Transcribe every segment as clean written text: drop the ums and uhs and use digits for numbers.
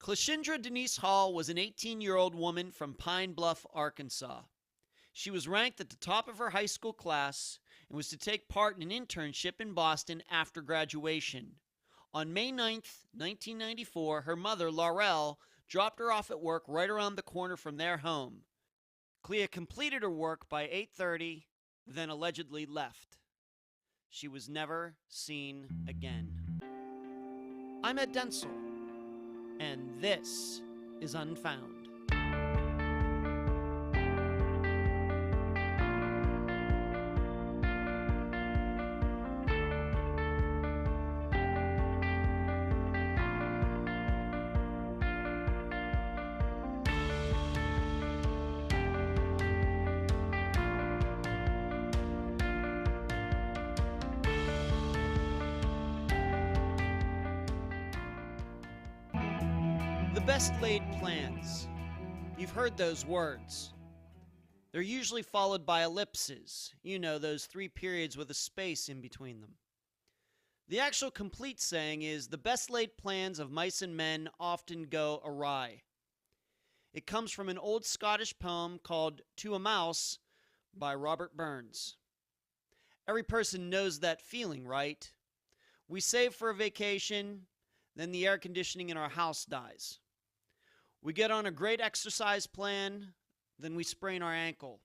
Cleashindra Denise Hall was an 18-year-old woman from Pine Bluff, Arkansas. She was ranked at the top of her high school class and was to take part in an internship in Boston after graduation. On May 9th, 1994, her mother, Laurell, dropped her off at work right around the corner from their home. Clea completed her work by 8:30, then allegedly left. She was never seen again. I'm Ed Densel, and this is Unfound. The best laid plans. You've heard those words. They're usually followed by ellipses. You know, those 3 periods with a space in between them. The actual complete saying is, the best laid plans of mice and men often go awry. It comes from an old Scottish poem called To a Mouse by Robert Burns. Every person knows that feeling, right? We save for a vacation, then the air conditioning in our house dies. We get on a great exercise plan, then we sprain our ankle.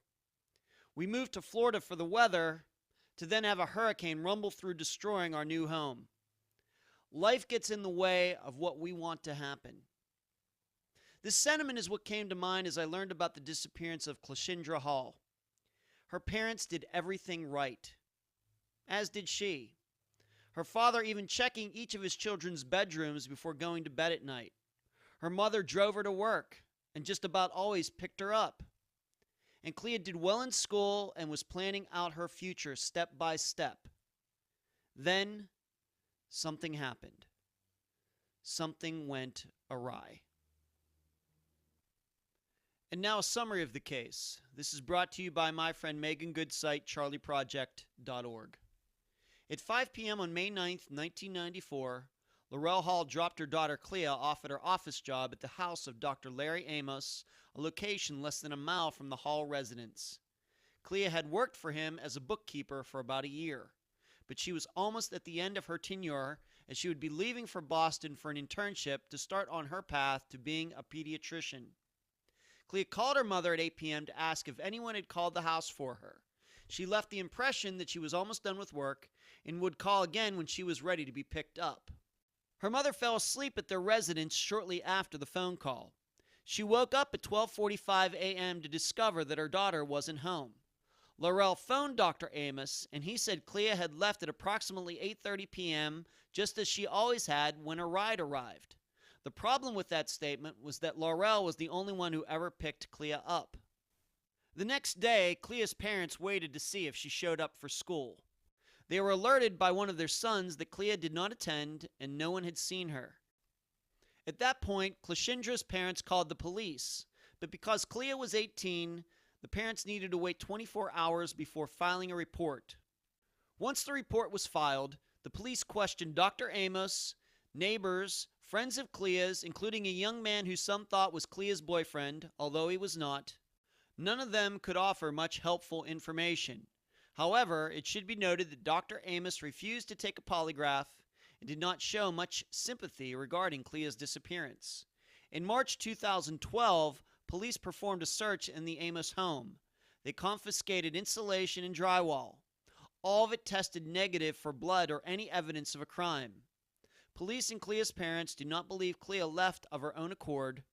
We move to Florida for the weather, to then have a hurricane rumble through, destroying our new home. Life gets in the way of what we want to happen. This sentiment is what came to mind as I learned about the disappearance of Cleashindra Hall. Her parents did everything right, as did she. Her father even checking each of his children's bedrooms before going to bed at night. Her mother drove her to work and just about always picked her up. And Clea did well in school and was planning out her future step by step. Then something happened. Something went awry. And now a summary of the case. This is brought to you by my friend Megan Good's site, charleyproject.org. At 5 p.m. on May 9th, 1994, Laurell Hall dropped her daughter Clea off at her office job at the house of Dr. Larry Amos, a location less than a mile from the Hall residence. Clea had worked for him as a bookkeeper for about a year, but she was almost at the end of her tenure as she would be leaving for Boston for an internship to start on her path to being a pediatrician. Clea called her mother at 8 p.m. to ask if anyone had called the house for her. She left the impression that she was almost done with work and would call again when she was ready to be picked up. Her mother fell asleep at their residence shortly after the phone call. She woke up at 12:45 a.m. to discover that her daughter wasn't home. Laurell phoned Dr. Amos, and he said Clea had left at approximately 8:30 p.m., just as she always had when her ride arrived. The problem with that statement was that Laurell was the only one who ever picked Clea up. The next day, Clea's parents waited to see if she showed up for school. They were alerted by one of their sons that Clea did not attend and no one had seen her. At that point, Cleashindra's parents called the police, but because Clea was 18, the parents needed to wait 24 hours before filing a report. Once the report was filed, the police questioned Dr. Amos, neighbors, friends of Clea's, including a young man who some thought was Clea's boyfriend, although he was not. None of them could offer much helpful information. However, it should be noted that Dr. Amos refused to take a polygraph and did not show much sympathy regarding Clea's disappearance. In March 2012, police performed a search in the Amos home. They confiscated insulation and drywall. All of it tested negative for blood or any evidence of a crime. Police and Clea's parents do not believe Clea left of her own accord.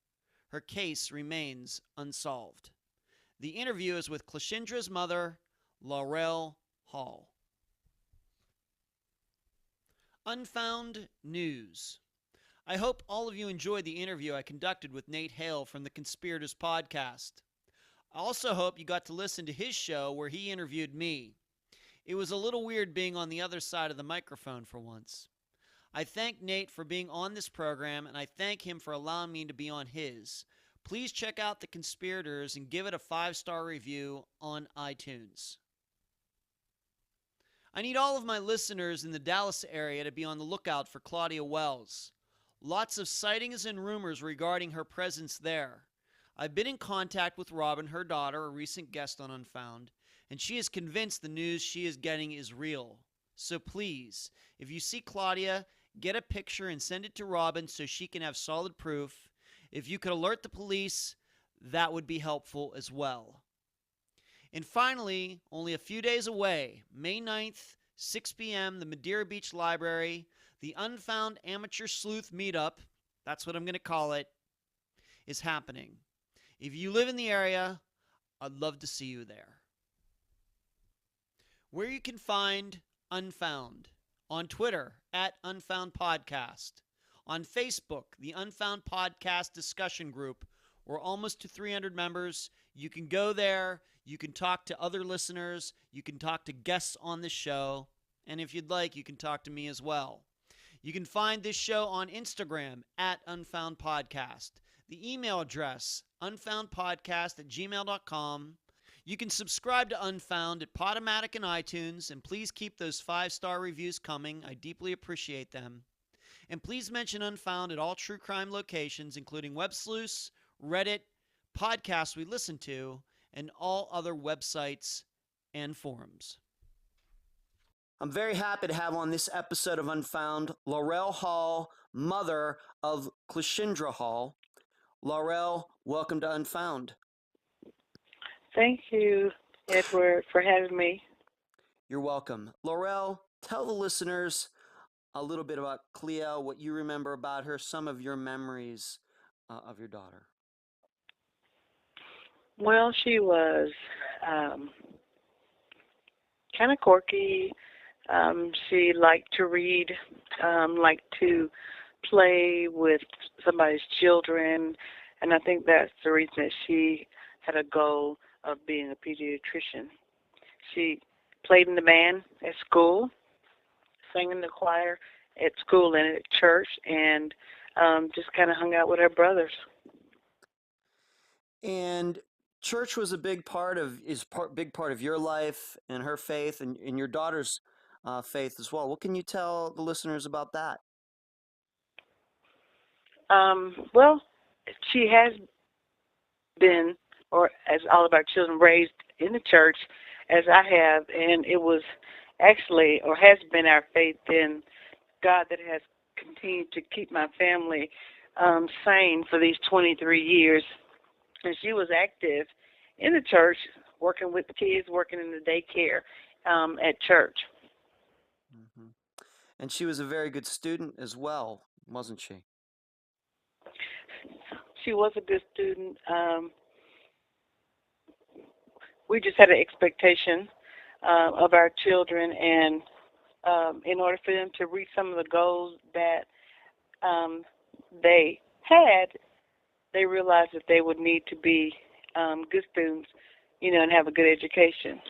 Her case remains unsolved. The interview is with Cleashindra's mother, Laurell Hall. Unfound News. I hope all of you enjoyed the interview I conducted with Nate Hale from the Conspirators podcast. I also hope you got to listen to his show where he interviewed me. It was a little weird being on the other side of the microphone for once. I thank Nate for being on this program, and I thank him for allowing me to be on his. Please check out The Conspirators and give it a 5-star review on iTunes. I need all of my listeners in the Dallas area to be on the lookout for Claudia Wells. Lots of sightings and rumors regarding her presence there. I've been in contact with Robin, her daughter, a recent guest on Unfound, and she is convinced the news she is getting is real. So please, if you see Claudia, get a picture and send it to Robin so she can have solid proof. If you could alert the police, that would be helpful as well. And finally, only a few days away, May 9th, 6 p.m., the Madeira Beach Library, the Unfound Amateur Sleuth Meetup, that's what I'm going to call it, is happening. If you live in the area, I'd love to see you there. Where you can find Unfound: on Twitter at Unfound Podcast, on Facebook, the Unfound Podcast discussion group. We're almost to 300 members. You can go there. You can talk to other listeners. You can talk to guests on the show. And if you'd like, you can talk to me as well. You can find this show on Instagram at Unfound Podcast. The email address, unfoundpodcast@gmail.com. You can subscribe to Unfound at Podomatic and iTunes, and please keep those 5-star reviews coming. I deeply appreciate them. And please mention Unfound at all true crime locations, including Websleuths, Reddit, podcasts we listen to, and all other websites and forums. I'm very happy to have on this episode of Unfound Laurell Hall, mother of Cleashindra Hall. Laurell, welcome to Unfound. Thank you, Edward, for having me. You're welcome. Laurell, tell the listeners a little bit about Clea, what you remember about her, some of your memories of your daughter. Well, she was kind of quirky. She liked to read, liked to play with somebody's children, and I think that's the reason that she had a goal of being a pediatrician. She played in the band at school, sang in the choir at school and at church, and just kind of hung out with her brothers. And church was a big part of your life and her faith and your daughter's faith as well. What can you tell the listeners about that? Well, she has been, or as all of our children, raised in the church, as I have, and it was actually, or has been, our faith in God that has continued to keep my family sane for these 23 years. And she was active in the church, working with kids, working in the daycare at church. Mm-hmm. And she was a very good student as well, wasn't she? She was a good student. We just had an expectation of our children, and in order for them to reach some of the goals that they had, they realized that they would need to be good students, and have a good education.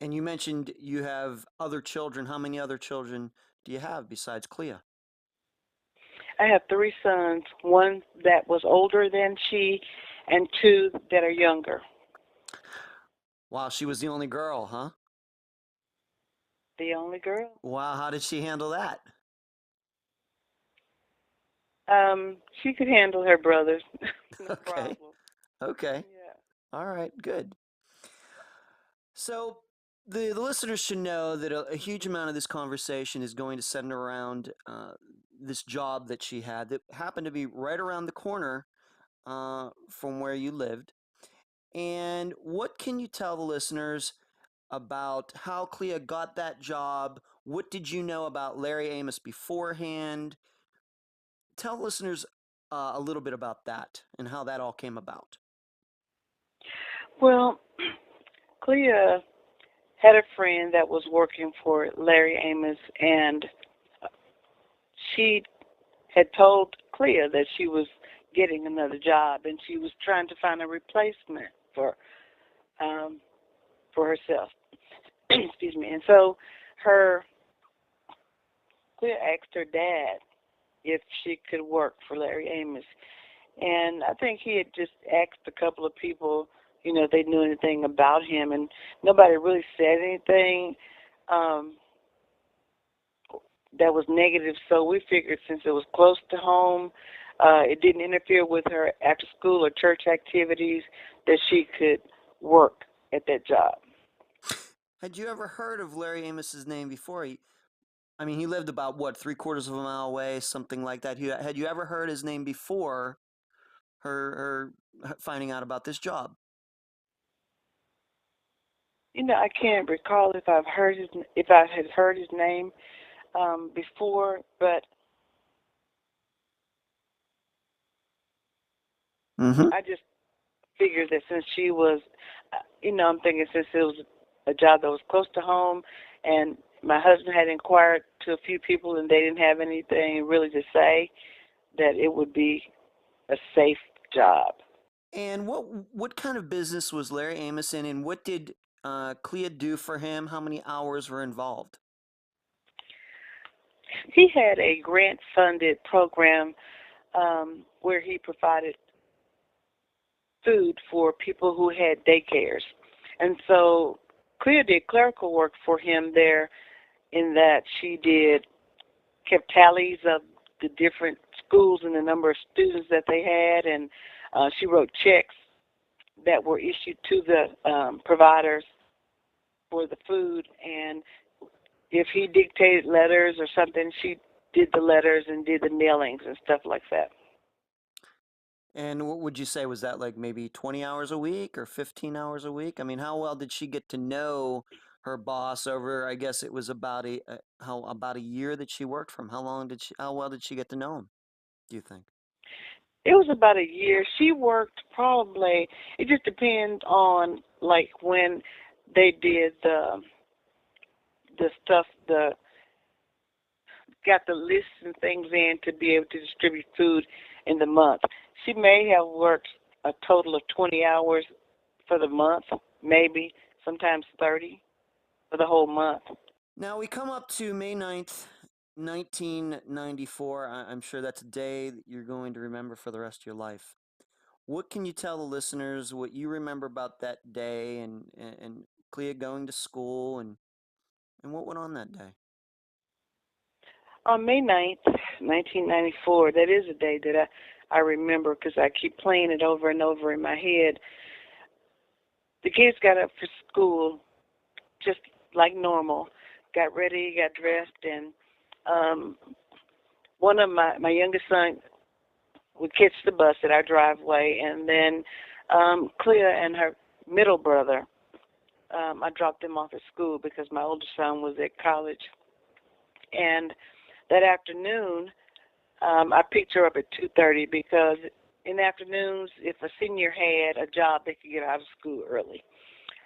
And you mentioned you have other children. How many other children do you have besides Clea? I have 3 sons, one that was older than she, and 2 that are younger. Wow, she was the only girl, huh? The only girl. Wow, how did she handle that? She could handle her brothers. No Okay. problem. Okay. Yeah. All right, good. So the listeners should know that a huge amount of this conversation is going to center around this job that she had that happened to be right around the corner from where you lived. And what can you tell the listeners about how Clea got that job? What did you know about Larry Amos beforehand? Tell listeners a little bit about that and how that all came about. Well, Clea had a friend that was working for Larry Amos, and she had told Clea that she was getting another job, and she was trying to find a replacement for herself. Excuse me. And so Clea asked her dad if she could work for Larry Amos. And I think he had just asked a couple of people, if they knew anything about him, and nobody really said anything. that was negative. So we figured since it was close to home, it didn't interfere with her after school or church activities, that she could work at that job. Had you ever heard of Larry Amos's name before? He lived about, what, 3/4 of a mile away, something like that. Had you ever heard his name before her finding out about this job? I can't recall if I had heard his name before, but I just figured that since she was, I'm thinking since it was a job that was close to home, and my husband had inquired to a few people and they didn't have anything really to say, that it would be a safe job. And what kind of business was Larry Amos in, and what did Clea do for him? How many hours were involved? He had a grant-funded program where he provided food for people who had daycares. And so Clea did clerical work for him there, in that she kept tallies of the different schools and the number of students that they had, and she wrote checks that were issued to the providers for the food. And if he dictated letters or something, she did the letters and did the mailings and stuff like that. And what would you say, was that like maybe 20 hours a week or 15 hours a week? How well did she get to know her boss over, I guess it was about a year that she worked for him? How well did she get to know him, do you think? It was about a year. She worked probably, it just depends on like when they did the stuff, got the lists and things in to be able to distribute food in the month. She may have worked a total of 20 hours for the month, maybe, sometimes 30 for the whole month. Now we come up to May 9th, 1994. I'm sure that's a day that you're going to remember for the rest of your life. What can you tell the listeners, what you remember about that day, and Clea going to school, and what went on that day? On May 9th, 1994, that is a day that I remember because I keep playing it over and over in my head. The kids got up for school just like normal, got ready, got dressed, and one of my youngest son would catch the bus at our driveway, and then Clea and her middle brother, I dropped them off at school because my older son was at college. And that afternoon, I picked her up at 2:30 because in the afternoons, if a senior had a job, they could get out of school early.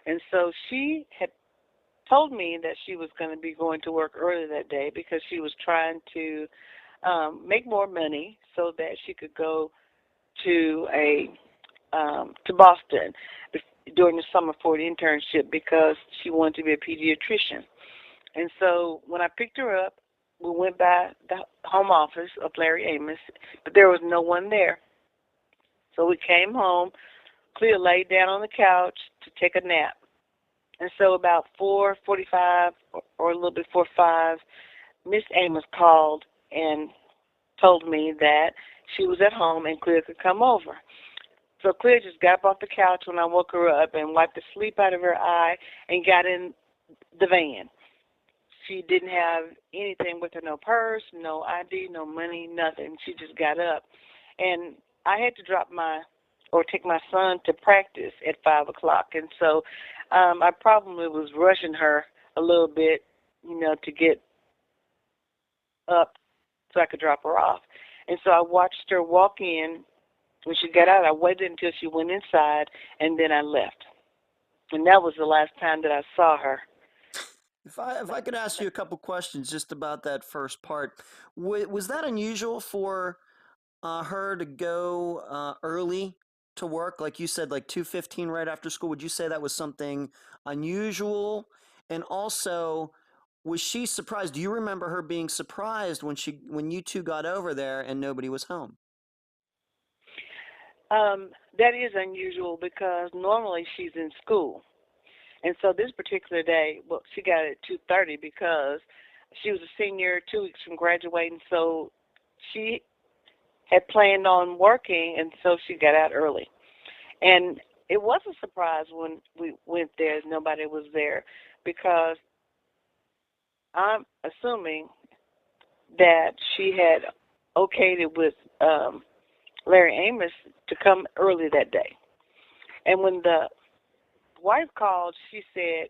And so she had told me that she was going to be going to work early that day because she was trying to make more money so that she could go to Boston during the summer for an internship because she wanted to be a pediatrician. And so when I picked her up, we went by the home office of Larry Amos, but there was no one there. So we came home. Clea laid down on the couch to take a nap. And so about 4:45 or a little before 5, Miss Amos called and told me that she was at home and Clea could come over. So Clea just got up off the couch when I woke her up and wiped the sleep out of her eye and got in the van. She didn't have anything with her, no purse, no ID, no money, nothing. She just got up. And I had to take my son to practice at 5 o'clock. And so I probably was rushing her a little bit, to get up so I could drop her off. And so I watched her walk in. When she got out, I waited until she went inside, and then I left. And that was the last time that I saw her. If I could ask you a couple questions just about that first part, was that unusual for her to go early to work, like you said, like 2:15 right after school? Would you say that was something unusual? And also, was she surprised? Do you remember her being surprised when you two got over there and nobody was home? That is unusual because normally she's in school. And so this particular day, well, she got it at 2:30 because She was a senior 2 weeks from graduating, so she had planned on working, and so she got out early. And it was a surprise when we went there. Nobody was there because I'm assuming that she had okayed it with Larry Amos to come early that day. And when the wife called, she said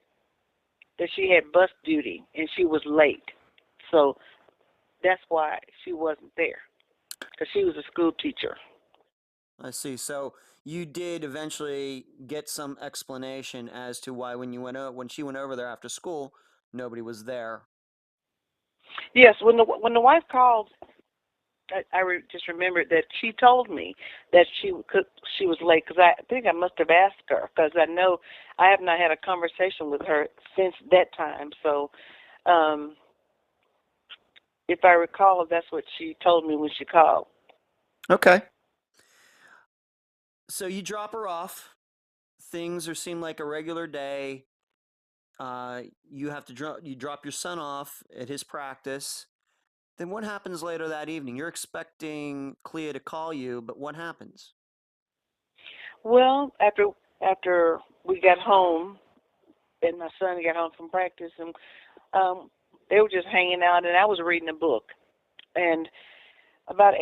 that she had bus duty and she was late. So that's why she wasn't there, because she was a school teacher. I see. So you did eventually get some explanation as to why when she went over there after school, nobody was there. Yes, when the wife called, just remembered that she told me that she was late, because I think I must have asked her, because I know I have not had a conversation with her since that time. So if I recall, that's what she told me when she called. Okay. So you drop her off. Things seem like a regular day. You have to you drop your son off at his practice. Then what happens later that evening? You're expecting Clea to call you, but what happens? Well, after we got home and my son got home from practice, and they were just hanging out, and I was reading a book. And about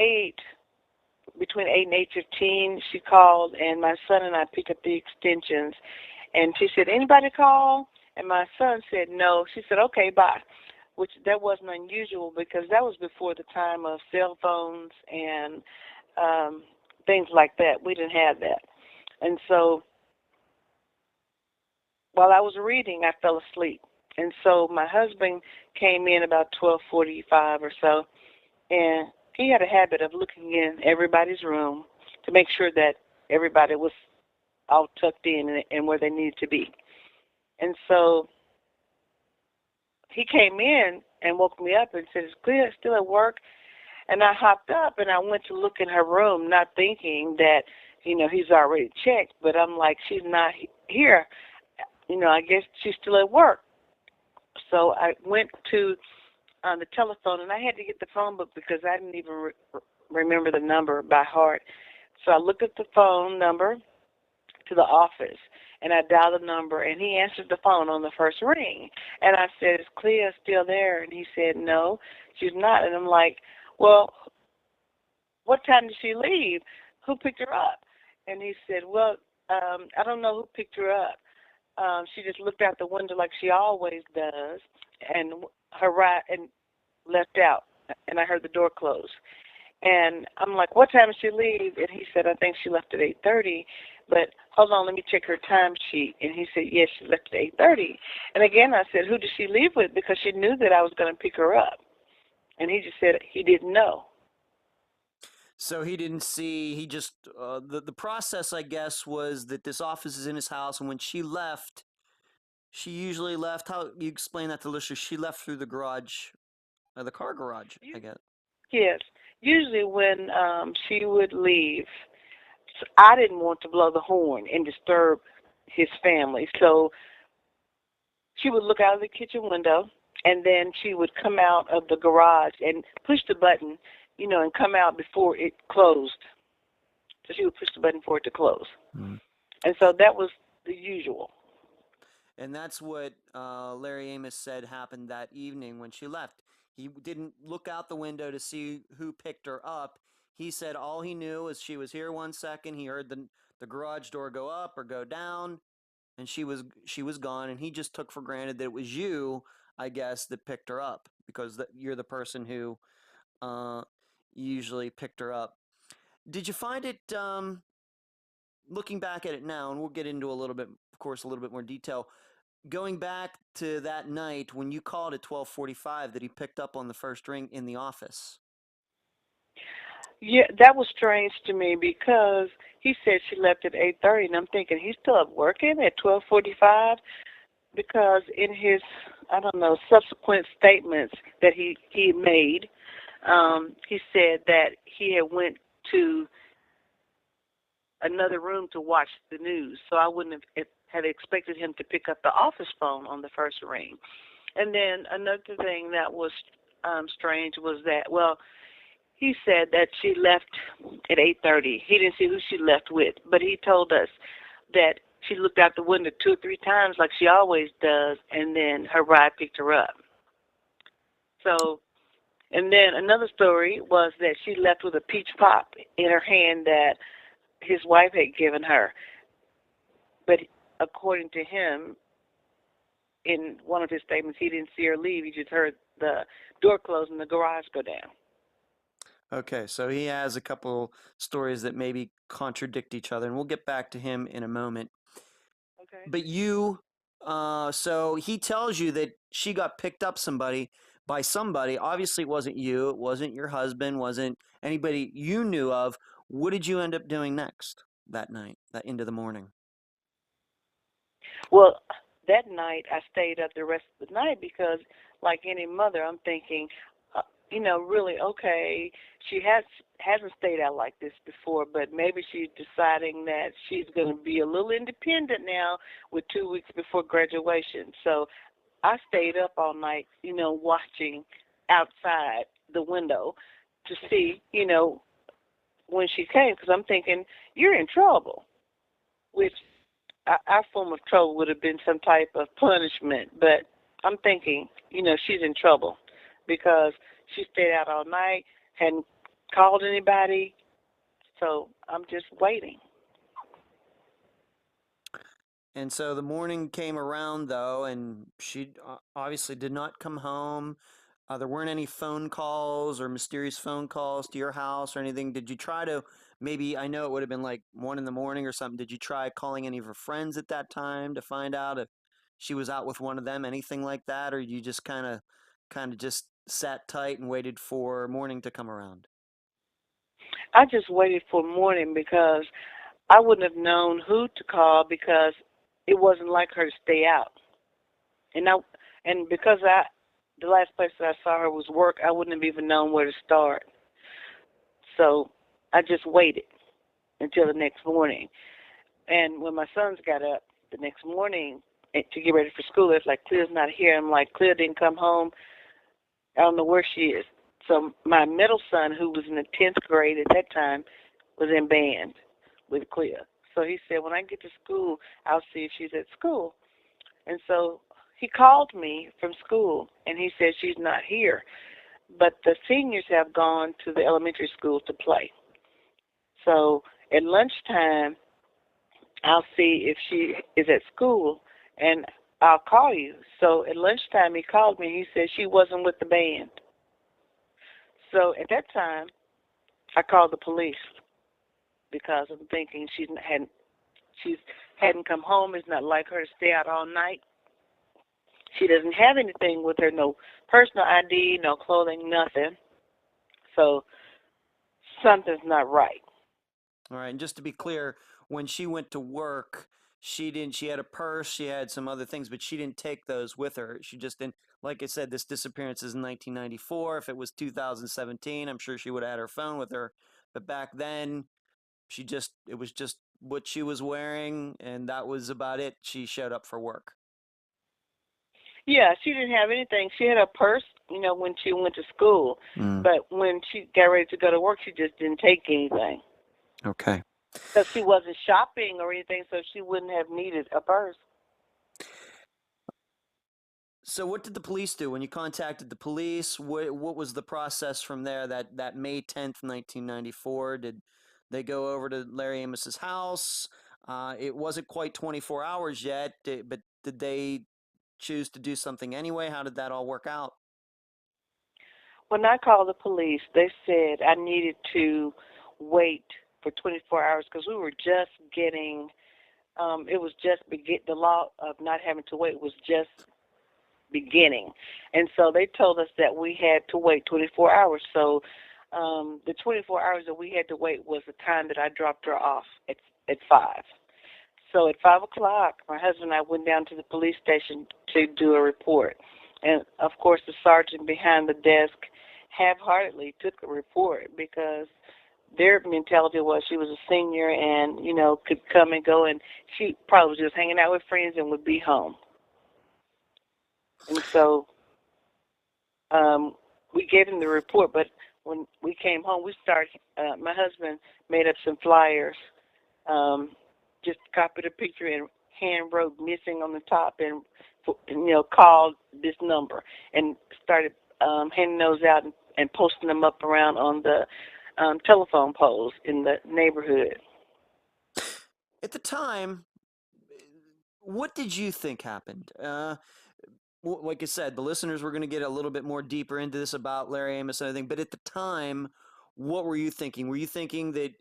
between 8 and 8:15, she called, and my son and I picked up the extensions. And she said, "Anybody call?" And my son said, "No." She said, "Okay, bye," which that wasn't unusual because that was before the time of cell phones and things like that. We didn't have that. And so while I was reading, I fell asleep. And so my husband came in about 12:45 or so, and he had a habit of looking in everybody's room to make sure that everybody was all tucked in and where they needed to be. And so he came in and woke me up and said, "Is Clea still at work?" And I hopped up and I went to look in her room, not thinking that, he's already checked. But I'm like, she's not here. I guess she's still at work. So I went to the telephone, and I had to get the phone book because I didn't even remember the number by heart. So I looked at the phone number to the office, and I dialed the number, and he answered the phone on the first ring. And I said, "Is Clea still there?" And he said, "No, she's not." And I'm like, "Well, what time did she leave? Who picked her up?" And he said, "Well, I don't know who picked her up. She just looked out the window like she always does, and and left out, and I heard the door close." And I'm like, "What time did she leave?" And he said, "I think she left at 8:30. But hold on, let me check her timesheet." And he said, "Yes, she left at 8:30. And again, I said, "Who did she leave with?" Because she knew that I was going to pick her up. And he just said he didn't know. So he didn't see. He just the process, I guess, was that this office is in his house, and when she left, she usually left. How you explain that to listeners? She left through the garage, the car garage, I guess. Yes. Usually when she would leave, I didn't want to blow the horn and disturb his family. So she would look out of the kitchen window, and then she would come out of the garage and push the button, and come out before it closed. So she would push the button for it to close. Mm. And so that was the usual. And that's what Larry Amos said happened that evening when she left. He didn't look out the window to see who picked her up. He said all he knew was she was here 1 second. He heard the garage door go up or go down, and she was gone. And he just took for granted that it was you, I guess, that picked her up because you're the person who uh, usually picked her up. Did you find it? Looking back at it now, and we'll get into of course, a little bit more detail. Going back to that night when you called at 12:45, that he picked up on the first ring in the office. Yeah, that was strange to me because he said she left at 8:30, and I'm thinking he's still up working at 12:45 because in his, I don't know, subsequent statements that he made, he said that he had went to another room to watch the news, so I wouldn't have had expected him to pick up the office phone on the first ring. And then another thing that was strange was that, well, he said that she left at 8:30. He didn't see who she left with, but he told us that she looked out the window 2 or 3 times like she always does, and then her ride picked her up. So, and then another story was that she left with a peach pop in her hand that his wife had given her. But according to him, in one of his statements, he didn't see her leave. He just heard the door close and the garage go down. Okay, so he has a couple stories that maybe contradict each other, and we'll get back to him in a moment. Okay. But you, so he tells you that she got picked up by somebody. Obviously, it wasn't you. It wasn't your husband. Wasn't anybody you knew of. What did you end up doing next that night, that into the morning? Well, that night I stayed up the rest of the night because, like any mother, I'm thinking, really, okay, she hasn't stayed out like this before, but maybe she's deciding that she's going to be a little independent now with 2 weeks before graduation. So I stayed up all night, watching outside the window to see, when she came, because I'm thinking, you're in trouble, which our form of trouble would have been some type of punishment, but I'm thinking, she's in trouble because she stayed out all night, hadn't called anybody, so I'm just waiting. And so the morning came around, though, and she obviously did not come home. There weren't any phone calls or mysterious phone calls to your house or anything. Did you try to maybe, I know it would have been like 1 in the morning or something. Did you try calling any of her friends at that time to find out if she was out with one of them, anything like that? Or you just kind of just sat tight and waited for morning to come around? I just waited for morning because I wouldn't have known who to call because it wasn't like her to stay out. And because the last place that I saw her was work, I wouldn't have even known where to start. So I just waited until the next morning. And when my sons got up the next morning to get ready for school, it's like, Clea's not here. I'm like, Clea didn't come home. I don't know where she is. So my middle son, who was in the 10th grade at that time, was in band with Clea. So he said, when I get to school, I'll see if she's at school. And so he called me from school, and he said she's not here. But the seniors have gone to the elementary school to play. So at lunchtime, I'll see if she is at school, and I'll call you. So at lunchtime, he called me. He said she wasn't with the band. So at that time, I called the police because I'm thinking she hadn't come home. It's not like her to stay out all night. She doesn't have anything with her, no personal ID, no clothing, nothing. So something's not right. All right, and just to be clear, when she went to work, she had a purse, she had some other things, but she didn't take those with her. She just didn't, like I said, this disappearance is in 1994. If it was 2017, I'm sure she would have had her phone with her. But back then, it was just what she was wearing, and that was about it. She showed up for work. Yeah, she didn't have anything. She had a purse, when she went to school. Mm. But when she got ready to go to work, she just didn't take anything. Okay. Because she wasn't shopping or anything, so she wouldn't have needed a purse. So what did the police do when you contacted the police? What was the process from there? That May 10th, 1994. Did they go over to Larry Amos's house? It wasn't quite 24 hours yet, but did they choose to do something anyway? How did that all work out? When I called the police, they said I needed to wait for 24 hours because we were just getting, it was just the law of not having to wait was just beginning. And so they told us that we had to wait 24 hours. So the 24 hours that we had to wait was the time that I dropped her off at 5. So at 5 o'clock, my husband and I went down to the police station to do a report. And, of course, the sergeant behind the desk half-heartedly took a report because their mentality was she was a senior and, could come and go, and she probably was just hanging out with friends and would be home. And so we gave him the report, but when we came home, my husband made up some flyers, just copied a picture and hand wrote missing on the top and called this number and started handing those out and posting them up around on the telephone poles in the neighborhood. At the time, what did you think happened? Like I said, the listeners were going to get a little bit more deeper into this about Larry Amos and everything. But at the time, what were you thinking? Were you thinking that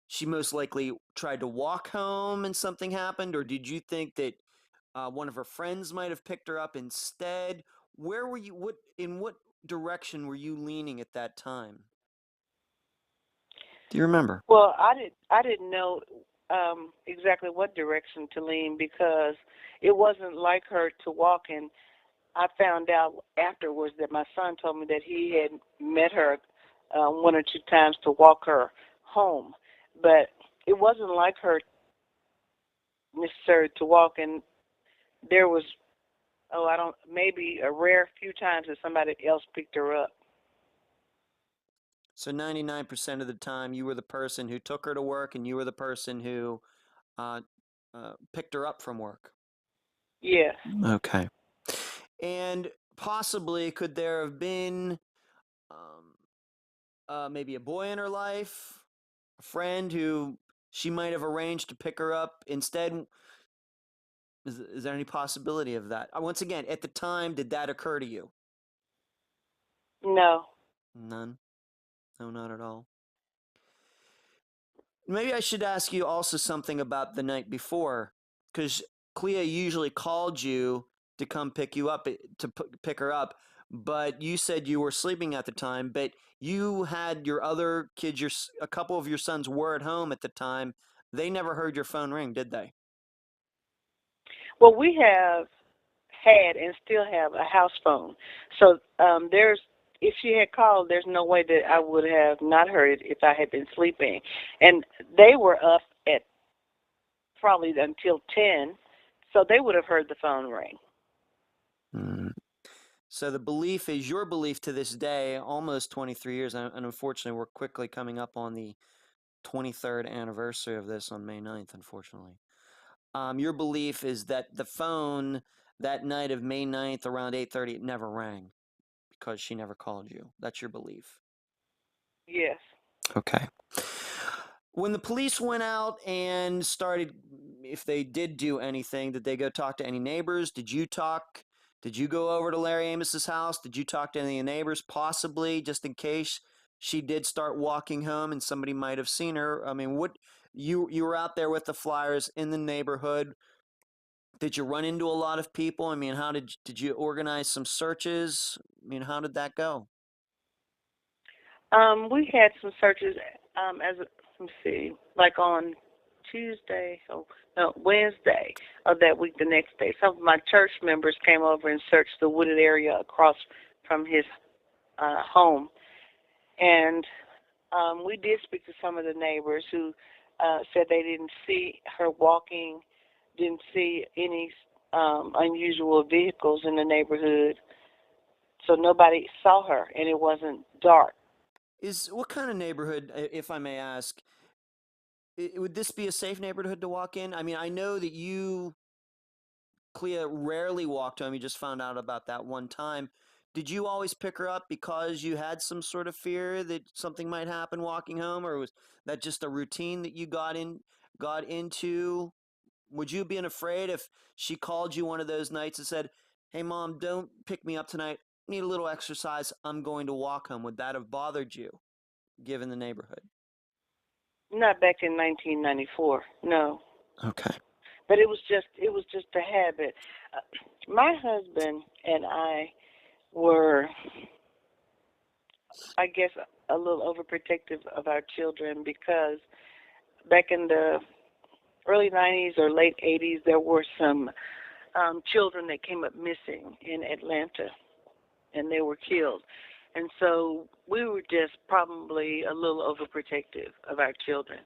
she most likely tried to walk home and something happened, or did you think that one of her friends might have picked her up instead? Where were you? In what direction were you leaning at that time? Do you remember? Well, I didn't know exactly what direction to lean because it wasn't like her to walk in. I found out afterwards that my son told me that he had met her one or two times to walk her home, but it wasn't like her necessarily to walk. And there was, maybe a rare few times that somebody else picked her up. So 99% of the time, you were the person who took her to work, and you were the person who picked her up from work. Yes. Okay. And possibly, could there have been maybe a boy in her life, a friend who she might have arranged to pick her up instead? Is there any possibility of that? Once again, at the time, did that occur to you? No. None. No, not at all. Maybe I should ask you also something about the night before, because Clea usually called you to come pick you up, pick her up, but you said you were sleeping at the time, but you had your other kids, a couple of your sons were at home at the time. They never heard your phone ring, did they? Well, we have had and still have a house phone. So if she had called, there's no way that I would have not heard it if I had been sleeping. And they were up at probably until 10, so they would have heard the phone ring. So the belief is your belief to this day, almost 23 years, and unfortunately we're quickly coming up on the 23rd anniversary of this on May 9th, unfortunately. Your belief is that the phone that night of May 9th around 8:30, it never rang because she never called you. That's your belief. Yes. Okay. When the police went out and started, if they did do anything, did they go talk to any neighbors? Did you talk? Did you go over to Larry Amos's house? Did you talk to any of the neighbors, possibly, just in case she did start walking home and somebody might have seen her? I mean, you were out there with the flyers in the neighborhood. Did you run into a lot of people? I mean, how did you organize some searches? I mean, how did that go? We had some searches let's see, like on Wednesday of that week, the next day. Some of my church members came over and searched the wooded area across from his home. And we did speak to some of the neighbors who said they didn't see her walking, didn't see any unusual vehicles in the neighborhood. So nobody saw her, and it wasn't dark. What kind of neighborhood, if I may ask, would this be a safe neighborhood to walk in? I mean, I know that you, Clea, rarely walked home. You just found out about that one time. Did you always pick her up because you had some sort of fear that something might happen walking home, or was that just a routine that you got into? Would you been afraid if she called you one of those nights and said, "Hey, Mom, don't pick me up tonight. Need a little exercise. I'm going to walk home." Would that have bothered you, given the neighborhood? Not back in 1994, no. Okay. But it was just a habit. My husband and I were, I guess, a little overprotective of our children because back in the early 90s or late 80s, there were some children that came up missing in Atlanta, and they were killed. And so we were just probably a little overprotective of our children.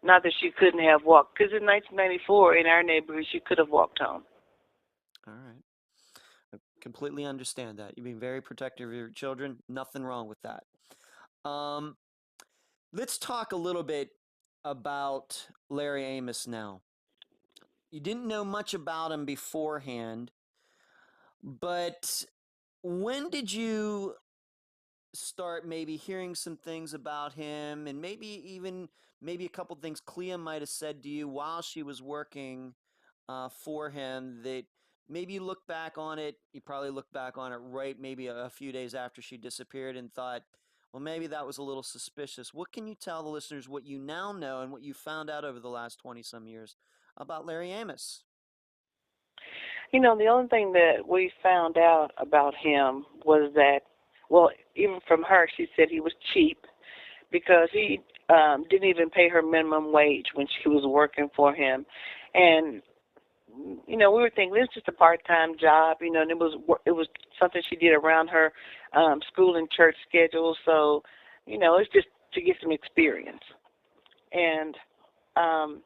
Not that she couldn't have walked, because in 1994, in our neighborhood, she could have walked home. All right. Completely understand that. You're being very protective of your children. Nothing wrong with that. Um, let's talk a little bit about Larry Amos now. You didn't know much about him beforehand, but when did you start maybe hearing some things about him, and maybe a couple things Clea might have said to you while she was working for him that maybe you look back on it, you probably look back on it right maybe a few days after she disappeared and thought, well, maybe that was a little suspicious. What can you tell the listeners what you now know and what you found out over the last 20 some years about Larry Amos? You know, the only thing that we found out about him was that, well, even from her, she said he was cheap because he didn't even pay her minimum wage when she was working for him. And you know, we were thinking this is just a part-time job, you know, and it was something she did around her school and church schedule. So, you know, it's just to get some experience. And um,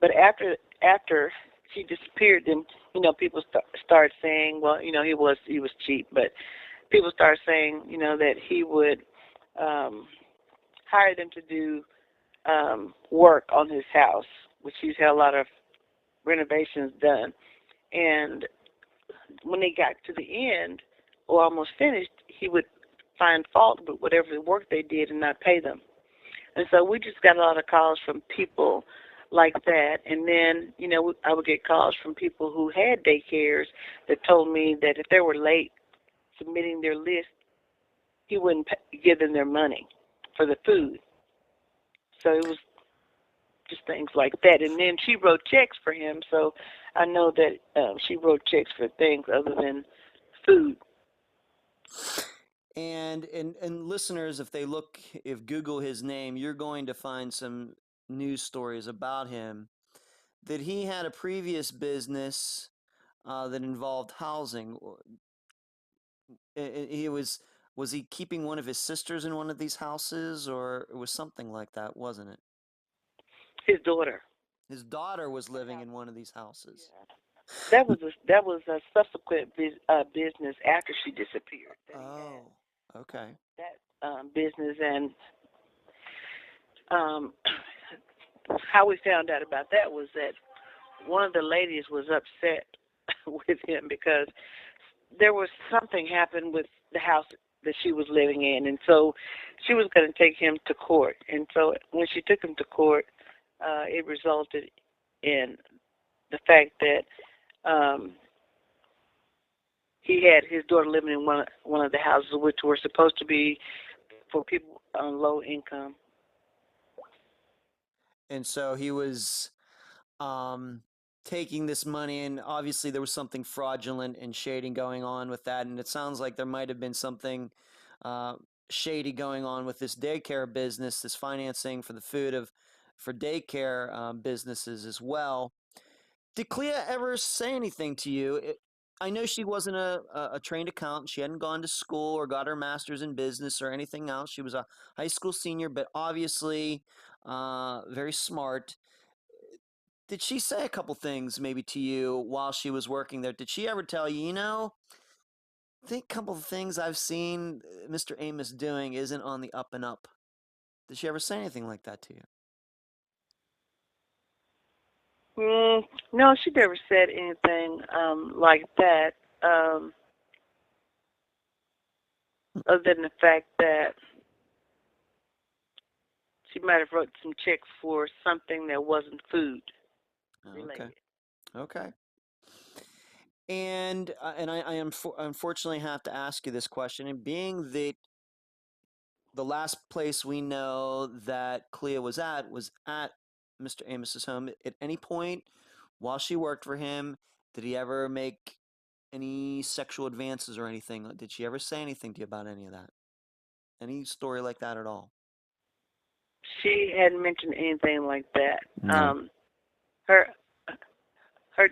but after she disappeared, then you know people started saying, well, you know, he was cheap, but people started saying, you know, that he would um, hire them to do work on his house, which he's had a lot of renovations done. And when they got to the end or almost finished, he would find fault with whatever work they did and not pay them. And so we just got a lot of calls from people like that. And then, you know, I would get calls from people who had daycares that told me that if they were late submitting their list, he wouldn't give them their money for the food. So it was just things like that. And then she wrote checks for him, so I know that she wrote checks for things other than food. And listeners, if Google his name, you're going to find some news stories about him. That he had a previous business that involved housing. He was he keeping one of his sisters in one of these houses, or it was something like that, wasn't it? His daughter. His daughter was living in one of these houses. Yeah. That was a subsequent business after she disappeared that he had. Oh, okay. That business and um, how we found out about that was that one of the ladies was upset with him because there was something happened with the house that she was living in, and so she was going to take him to court. And so when she took him to court, it resulted in the fact that um, he had his daughter living in one of the houses, which were supposed to be for people on low income. And so he was um, taking this money, and obviously there was something fraudulent and shady going on with that. And it sounds like there might have been something uh, shady going on with this daycare business, this financing for the food of for daycare businesses as well. Did Clea ever say anything to you? I know she wasn't a trained accountant. She hadn't gone to school or got her master's in business or anything else. She was a high school senior, but obviously very smart. Did she say a couple things maybe to you while she was working there? Did she ever tell you, I think a couple of things I've seen Mr. Amos doing isn't on the up and up? Did she ever say anything like that to you? No, she never said anything like that, other than the fact that she might have wrote some checks for something that wasn't food Okay. related. Okay. And I unfortunately have to ask you this question. And being that the last place we know that Clea was at Mr. Amos's home, at any point while she worked for him, did he ever make any sexual advances or anything? Did she ever say anything to you about any of that? Any story like that at all? She hadn't mentioned anything like that. No. Her her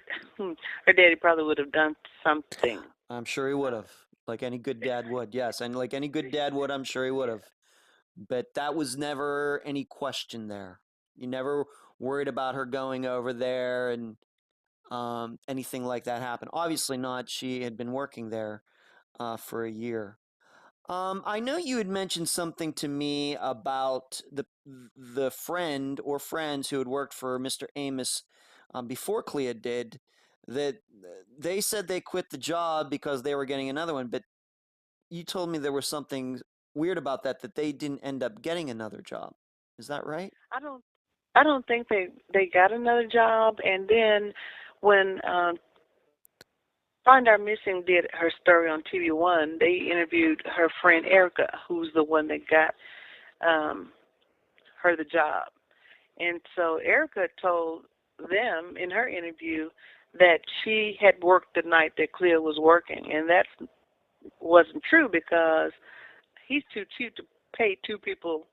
her daddy probably would have done something. I'm sure he would have, like any good dad would. Yes, and like any good dad would, I'm sure he would have. But that was never any question there. You never worried about her going over there and anything like that happen. Obviously not. She had been working there for a year. I know you had mentioned something to me about the friend or friends who had worked for Mr. Amos before Clea did, that they said they quit the job because they were getting another one, but you told me there was something weird about that they didn't end up getting another job. Is that right? I don't think they got another job. And then when Find Our Missing did her story on TV One, they interviewed her friend Erica, who's the one that got her the job. And so Erica told them in her interview that she had worked the night that Clea was working, and that wasn't true because he's too cheap to pay two people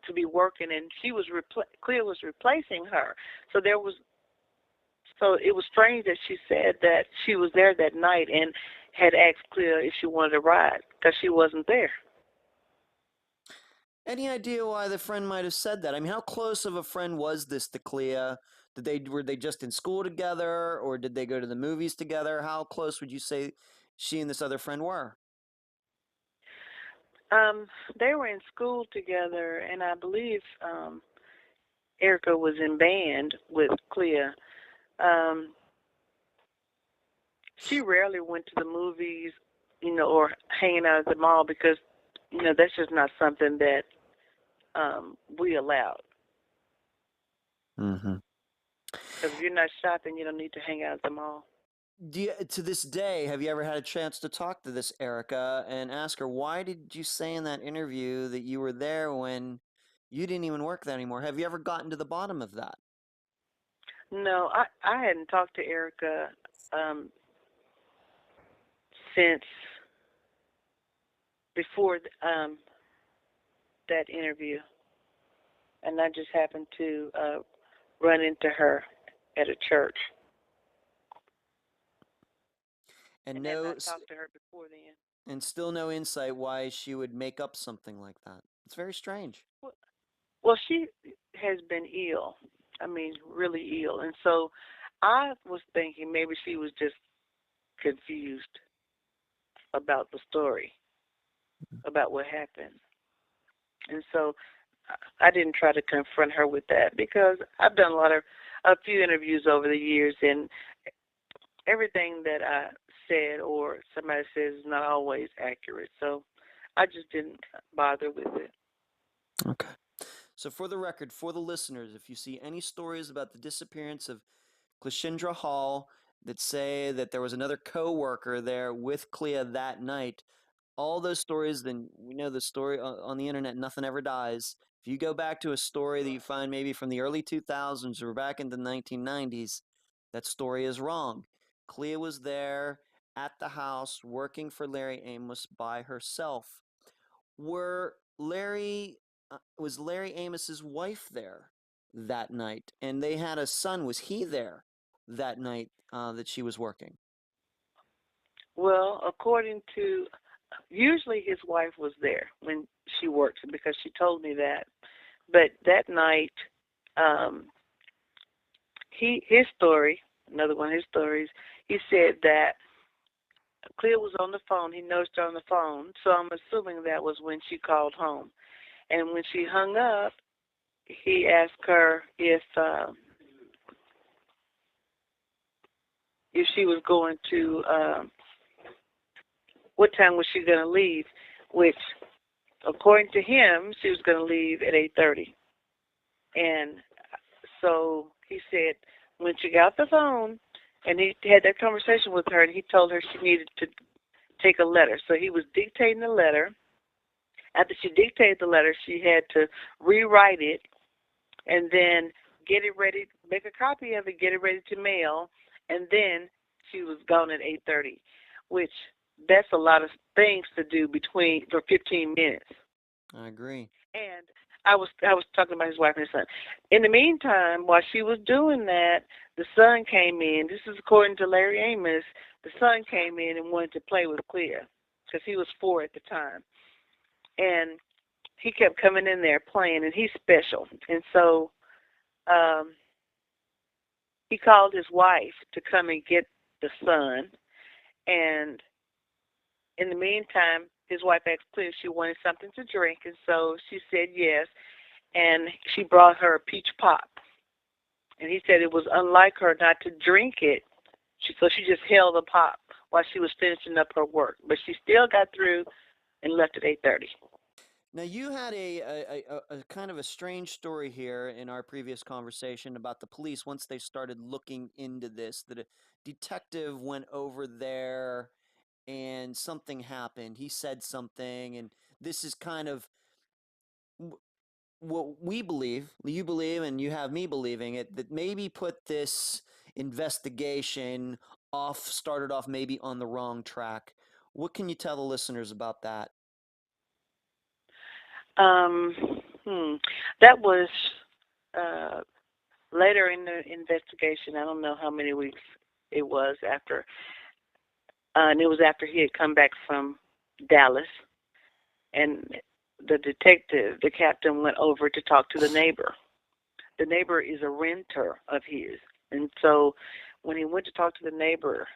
to be working, and Clea was replacing her. So it was strange that she said that she was there that night and had asked Clea if she wanted to ride because she wasn't there. Any idea why the friend might have said that? I mean, how close of a friend was this to Clea? Were they just in school together, or did they go to the movies together? How close would you say she and this other friend were? They were in school together, and I believe Erica was in band with Clea. She rarely went to the movies, or hanging out at the mall because, that's just not something that we allowed. Mm-hmm. Because if you're not shopping, you don't need to hang out at the mall. To this day, have you ever had a chance to talk to this Erica and ask her, why did you say in that interview that you were there when you didn't even work there anymore? Have you ever gotten to the bottom of that? No, I hadn't talked to Erica since before that interview, and I just happened to run into her at a church. And had not talked to her before then. And still no insight why she would make up something like that. It's very strange. Well, she has been ill. I mean, really ill. And so I was thinking maybe she was just confused about the story, about what happened. And so I didn't try to confront her with that because I've done a few interviews over the years, and everything that I said or somebody says is not always accurate. So I just didn't bother with it. Okay. So for the record, for the listeners, if you see any stories about the disappearance of Cleashindra Hall that say that there was another co-worker there with Clea that night, all those stories, then we know the story on the internet, nothing ever dies. If you go back to a story that you find maybe from the early 2000s or back in the 1990s, that story is wrong. Clea was there at the house working for Larry Amos by herself. Was Larry Amos's wife there that night? And they had a son. Was he there that night that she was working? Well, usually his wife was there when she worked because she told me that. But that night, his story, another one of his stories, he said that Clea was on the phone. He noticed her on the phone, so I'm assuming that was when she called home. And when she hung up, he asked her if she was going to, what time was she going to leave, which, according to him, she was going to leave at 8:30. And so he said when she got the phone, and he had that conversation with her, and he told her she needed to take a letter. So he was dictating the letter. After she dictated the letter, she had to rewrite it and then get it ready, make a copy of it, get it ready to mail, and then she was gone at 8:30, which that's a lot of things to do for 15 minutes. I agree. And I was talking about his wife and his son. In the meantime, while she was doing that, the son came in. This is according to Larry Amos. The son came in and wanted to play with Clea because he was 4 at the time. And he kept coming in there playing, and he's special. And so he called his wife to come and get the son, and in the meantime, his wife asked Clea if she wanted something to drink, and so she said yes, and she brought her a peach pop. And he said it was unlike her not to drink it, so she just held the pop while she was finishing up her work. But she still got through and left at 8:30. Now, you had a kind of a strange story here in our previous conversation about the police once they started looking into this, that a detective went over there and something happened. He said something, and this is kind of what we believe, you believe, and you have me believing it, that maybe put this investigation started off maybe on the wrong track. What can you tell the listeners about that? Um, That was uh, later in the investigation. I don't know how many weeks it was after, and it was after he had come back from Dallas, and the captain went over to talk to the neighbor. The neighbor is a renter of his, and so when he went to talk to the neighbor,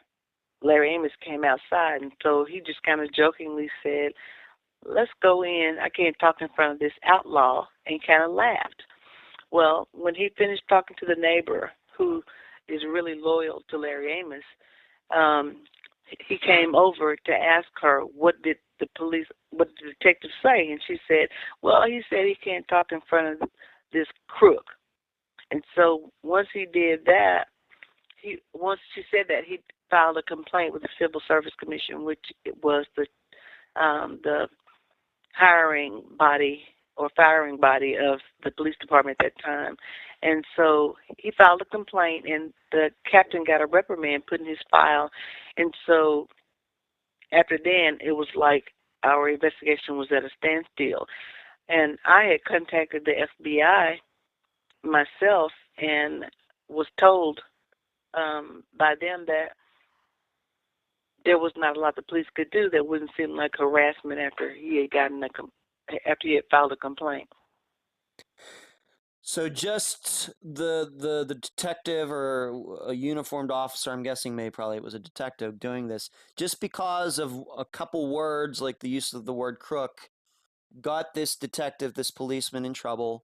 Larry Amos came outside, and so he just kind of jokingly said, "Let's go in. I can't talk in front of this outlaw," and kind of laughed. Well, when he finished talking to the neighbor, who is really loyal to Larry Amos, um, he came over to ask her, what did the detective say? And she said, well, he said he can't talk in front of this crook. And so once he did that, once she said that, he filed a complaint with the Civil Service Commission, which was the hiring body or firing body of the police department at that time. And so he filed a complaint, and the captain got a reprimand put in his file. And so after then, it was like our investigation was at a standstill. And I had contacted the FBI myself and was told by them that there was not a lot the police could do that wouldn't seem like harassment after he had filed a complaint. So just the detective or a uniformed officer, I'm guessing probably it was a detective doing this, just because of a couple words like the use of the word crook, got this detective, this policeman in trouble,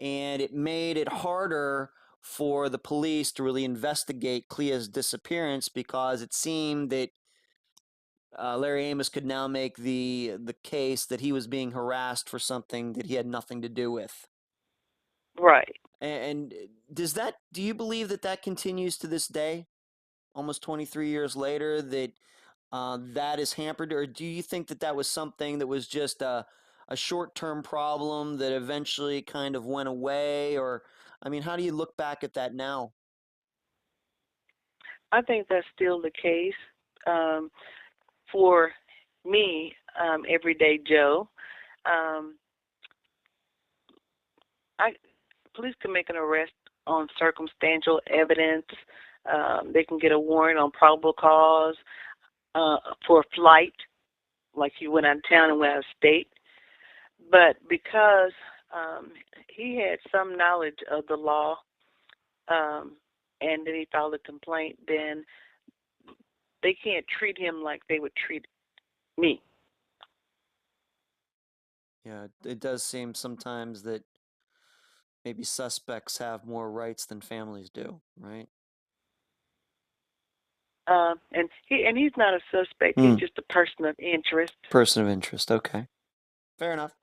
and it made it harder for the police to really investigate Clea's disappearance because it seemed that Larry Amos could now make the case that he was being harassed for something that he had nothing to do with. Right. And do you believe that continues to this day, almost 23 years later, that that is hampered, or do you think that was something that was just a short-term problem that eventually kind of went away? Or, I mean, how do you look back at that now? I think that's still the case. For me, everyday Joe, police can make an arrest on circumstantial evidence. They can get a warrant on probable cause for a flight, like he went out of town and went out of state. But because he had some knowledge of the law, and then he filed a complaint, then they can't treat him like they would treat me. Yeah, it does seem sometimes that maybe suspects have more rights than families do, right? And he's not a suspect. He's just a person of interest. Person of interest. Okay, fair enough.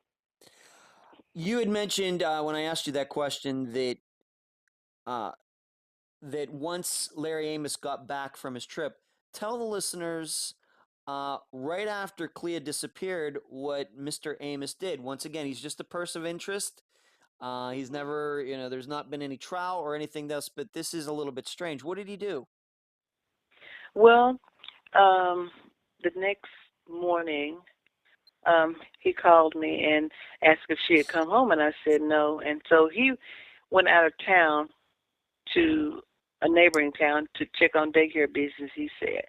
You had mentioned when I asked you that question that that once Larry Amos got back from his trip, tell the listeners right after Clea disappeared what Mr. Amos did. Once again, he's just a person of interest. He's never, there's not been any trial or anything else, but this is a little bit strange. What did he do? Well, the next morning, he called me and asked if she had come home, and I said no. And so he went out of town to a neighboring town to check on daycare business, he said.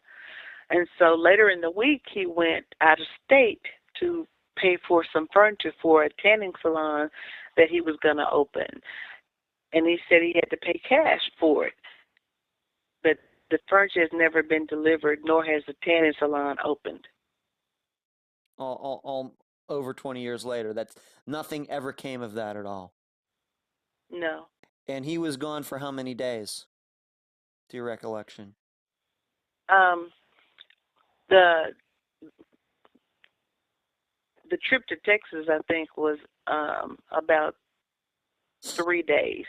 And so later in the week, he went out of state to pay for some furniture for a tanning salon that he was going to open. And he said he had to pay cash for it. the furniture has never been delivered, nor has the tanning salon opened. All over 20 years later, that's nothing ever came of that at all. No. And he was gone for how many days, to your recollection? The trip to Texas, I think, was about 3 days.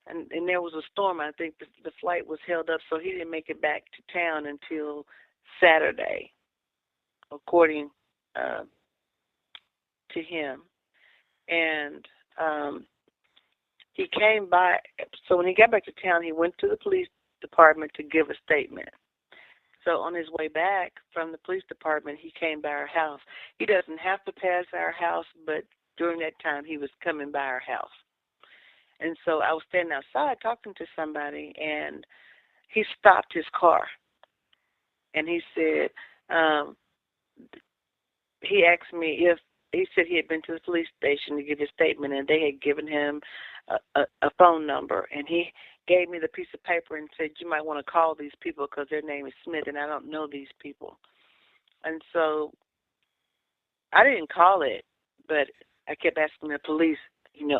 And there was a storm. I think the flight was held up, so he didn't make it back to town until Saturday, according to him. And he came by. So when he got back to town, he went to the police department to give a statement. So on his way back from the police department, he came by our house. He doesn't have to pass our house, but during that time, he was coming by our house. And so I was standing outside talking to somebody, and he stopped his car. And he said, he asked me if, he said he had been to the police station to give his statement, and they had given him a phone number. And he gave me the piece of paper and said, you might want to call these people because their name is Smith, and I don't know these people. And so I didn't call it, but I kept asking the police,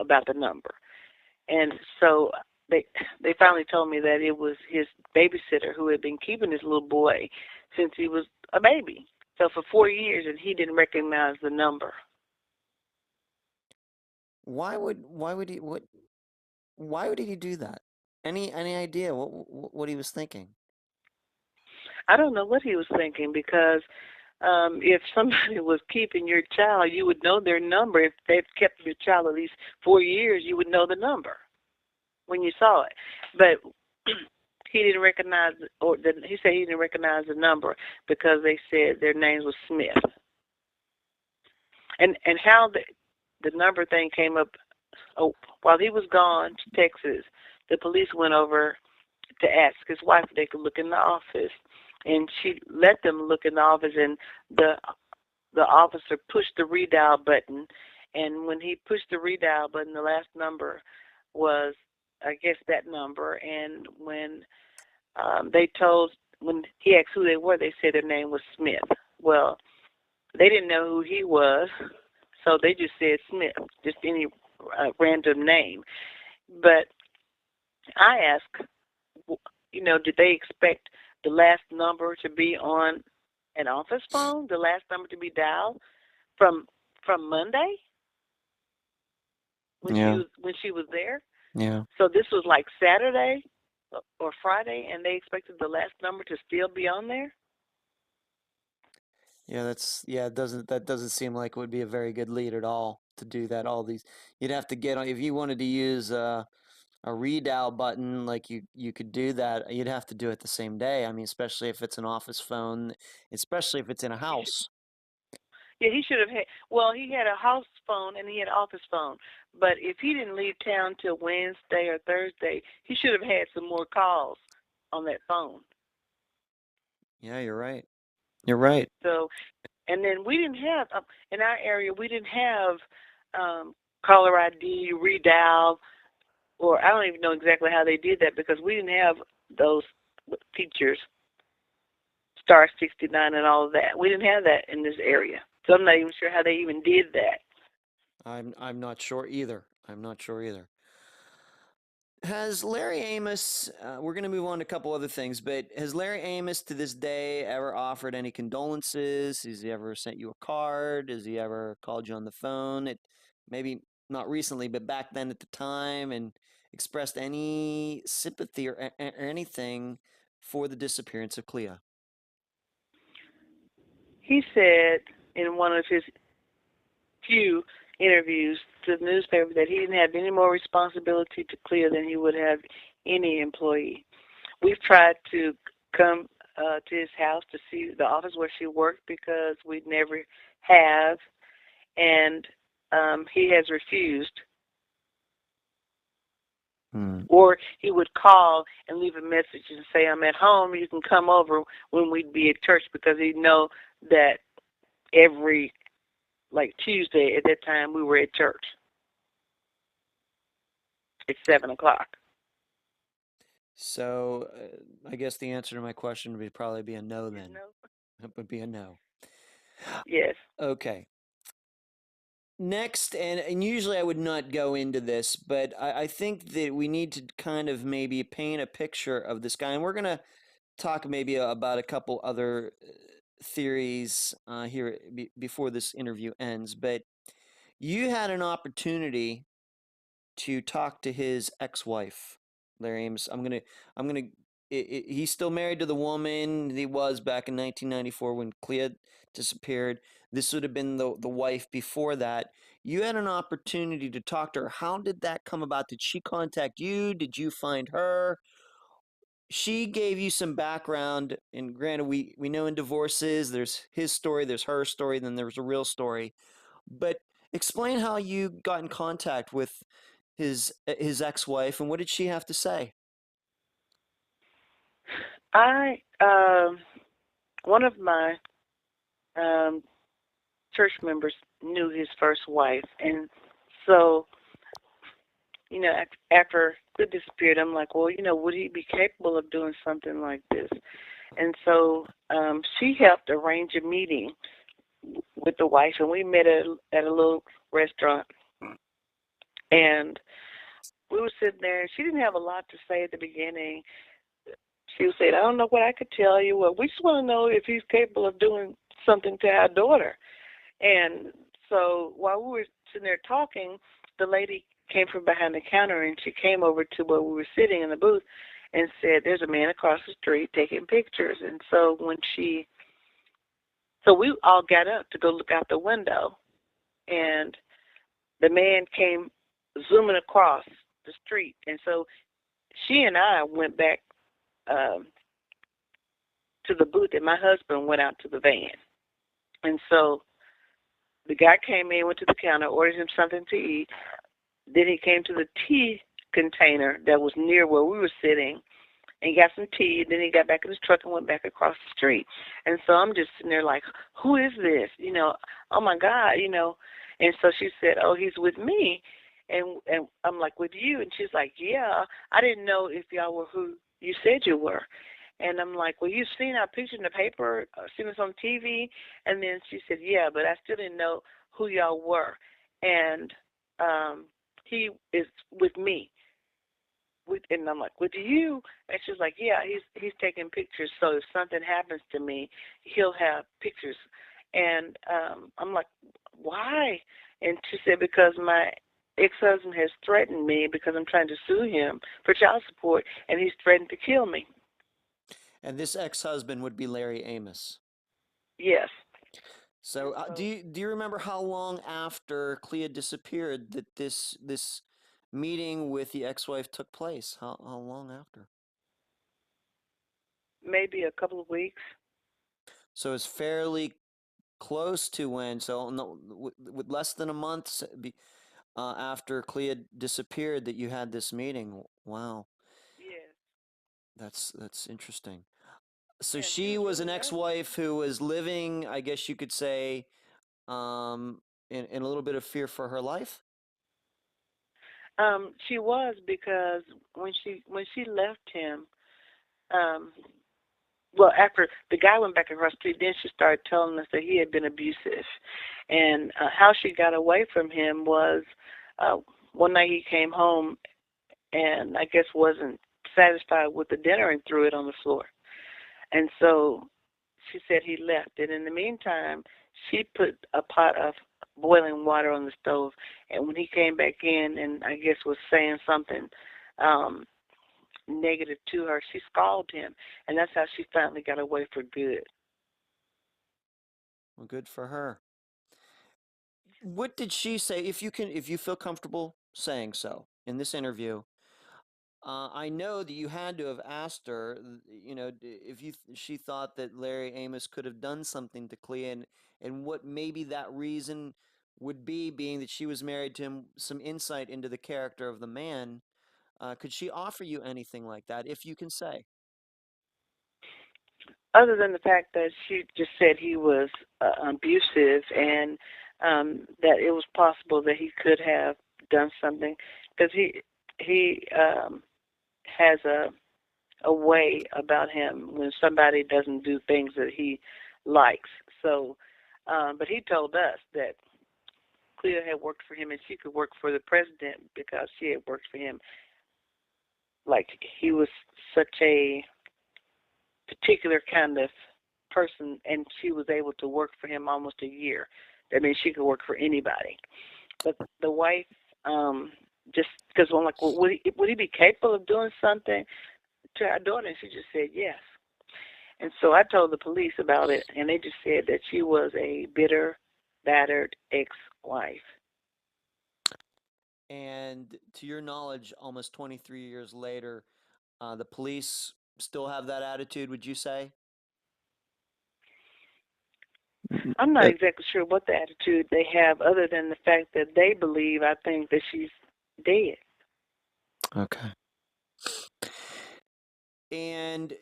about the number. And so they finally told me that it was his babysitter who had been keeping this little boy since he was a baby. So for 4 years, and he didn't recognize the number. Why would he do that? Any idea what he was thinking? I don't know what he was thinking, because if somebody was keeping your child, you would know their number. If they've kept your child at least 4 years, you would know the number when you saw it. But he didn't recognize, he said he didn't recognize the number because they said their names was Smith. And how the number thing came up, while he was gone to Texas, the police went over to ask his wife if they could look in the office. And she let them look in the office, and the officer pushed the redial button. And when he pushed the redial button, the last number was, I guess, that number. And when when he asked who they were, they said their name was Smith. Well, they didn't know who he was, so they just said Smith, just any random name. But I asked, did they expect the last number to be on an office phone, the last number to be dialed from Monday when she was there? Yeah. So this was like Saturday or Friday, and they expected the last number to still be on there? Yeah, that doesn't seem like it would be a very good lead at all to do that. You'd have to get on, if you wanted to use a redial button, like you could do that, you'd have to do it the same day. I mean, especially if it's an office phone, especially if it's in a house. Yeah, he should have had, he had a house phone and he had an office phone. But if he didn't leave town till Wednesday or Thursday, he should have had some more calls on that phone. Yeah, you're right. You're right. So, and then we didn't have, in our area, we didn't have caller ID, redial, or I don't even know exactly how they did that because we didn't have those features, star 69 and all of that. We didn't have that in this area. So I'm not even sure how they even did that. I'm not sure either. I'm not sure either. Has Larry Amos, we're going to move on to a couple other things, but has Larry Amos to this day ever offered any condolences? Has he ever sent you a card? Has he ever called you on the phone? Maybe not recently, but back then at the time, and expressed any sympathy or anything for the disappearance of Clea? He said in one of his few interviews to the newspaper that he didn't have any more responsibility to Clea than he would have any employee. We've tried to come to his house to see the office where she worked because we never have, and he has refused. Or he would call and leave a message and say, I'm at home, you can come over when we'd be at church, because he'd know that every, Tuesday at that time, we were at church at 7 o'clock. So I guess the answer to my question would probably be a no You then. know? It would be a no. Yes. Okay. Next, and usually I would not go into this, but I think that we need to kind of maybe paint a picture of this guy. And we're going to talk maybe about a couple other theories here before this interview ends. But you had an opportunity to talk to his ex-wife, Larry Amos. I'm gonna. He's still married to the woman he was back in 1994 when Clea disappeared. This would have been the wife before that. You had an opportunity to talk to her. How did that come about? Did she contact you? Did you find her? She gave you some background, and granted, we know in divorces, there's his story, there's her story, then there's a real story. But explain how you got in contact with his ex-wife, and what did she have to say? I one of my um, church members knew his first wife, and so after Clea disappeared, I'm like, well, would he be capable of doing something like this? And so she helped arrange a meeting with the wife, and we met at a little restaurant, and we were sitting there, and she didn't have a lot to say at the beginning. She said, I don't know what I could tell you. Well, we just want to know if he's capable of doing something to our daughter. And so while we were sitting there talking, the lady came from behind the counter, and she came over to where we were sitting in the booth and said, there's a man across the street taking pictures. And so so we all got up to go look out the window, and the man came zooming across the street. And so she and I went back um, to the booth, and my husband went out to the van. And so the guy came in, went to the counter, ordered him something to eat. Then he came to the tea container that was near where we were sitting, and he got some tea. Then he got back in his truck and went back across the street. And so I'm just sitting there like, who is this? Oh my God, And so she said, oh, he's with me. And I'm like, with you? And she's like, yeah. I didn't know if y'all were who you said you were. And I'm like, well, you've seen our picture in the paper, seen us on TV? And then she said, yeah, but I still didn't know who y'all were. And he is with me. And I'm like, with you? And she's like, yeah, he's taking pictures, so if something happens to me, he'll have pictures. And I'm like, why? And she said, because my ex-husband has threatened me because I'm trying to sue him for child support, and he's threatened to kill me. And this ex-husband would be Larry Amos. Yes. So, do you remember how long after Clea disappeared that this meeting with the ex-wife took place? How long after? Maybe a couple of weeks. So it's fairly close to when. So no, with less than a month after Clea disappeared, that you had this meeting. Wow, Yes. that's interesting. So And she she was was really an nice. ex-wife who was living, I guess you could say, um, in a little bit of fear for her life. She was, because when she left him, um, well, after the guy went back across the street, then she started telling us that he had been abusive. And how she got away from him was uh, one night he came home and I guess wasn't satisfied with the dinner and threw it on the floor. And so she said he left. And in the meantime, she put a pot of boiling water on the stove. And when he came back in and I guess was saying something um, negative to her, she scalded him. And that's how she finally got away for good. Well, good for her. What did she say? If you feel comfortable saying so in this interview, I know that you had to have asked her, if she thought that Larry Amos could have done something to Clea, and what maybe that reason would be, being that she was married to him, some insight into the character of the man. Could she offer you anything like that, if you can say? Other than the fact that she just said he was abusive, and that it was possible that he could have done something, because he has a way about him when somebody doesn't do things that he likes. So, but he told us that Clea had worked for him and she could work for the president because she had worked for him. Like he was such a particular kind of person, and she was able to work for him almost a year. That means she could work for anybody. But the wife, just because I'm like, well, would he be capable of doing something to our daughter? And she just said yes. And so I told the police about it, and they just said that she was a bitter, battered ex-wife. And to your knowledge, almost 23 years later, the police still have that attitude, would you say? I'm not exactly sure what the attitude they have other than the fact that they believe, I think, that she's dead. Okay. And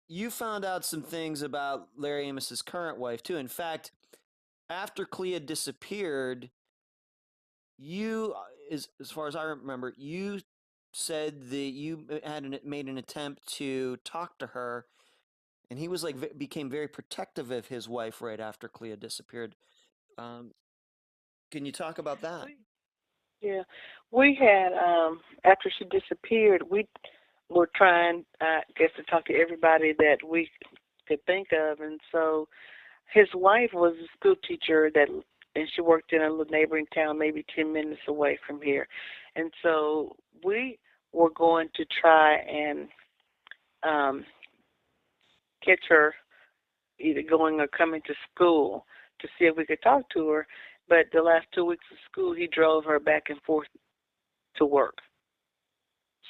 you found out some things about Larry Amos's current wife, too. In fact, after Clea disappeared, you, as far as I remember, you said that you had made an attempt to talk to her, and he was like became very protective of his wife right after Clea disappeared. Can you talk about that? Yeah, we had after she disappeared, we were trying, I guess, to talk to everybody that we could think of, and so his wife was a school teacher and she worked in a little neighboring town, maybe 10 minutes away from here, and so we were going to try and catch her either going or coming to school to see if we could talk to her. But the last 2 weeks of school, he drove her back and forth to work.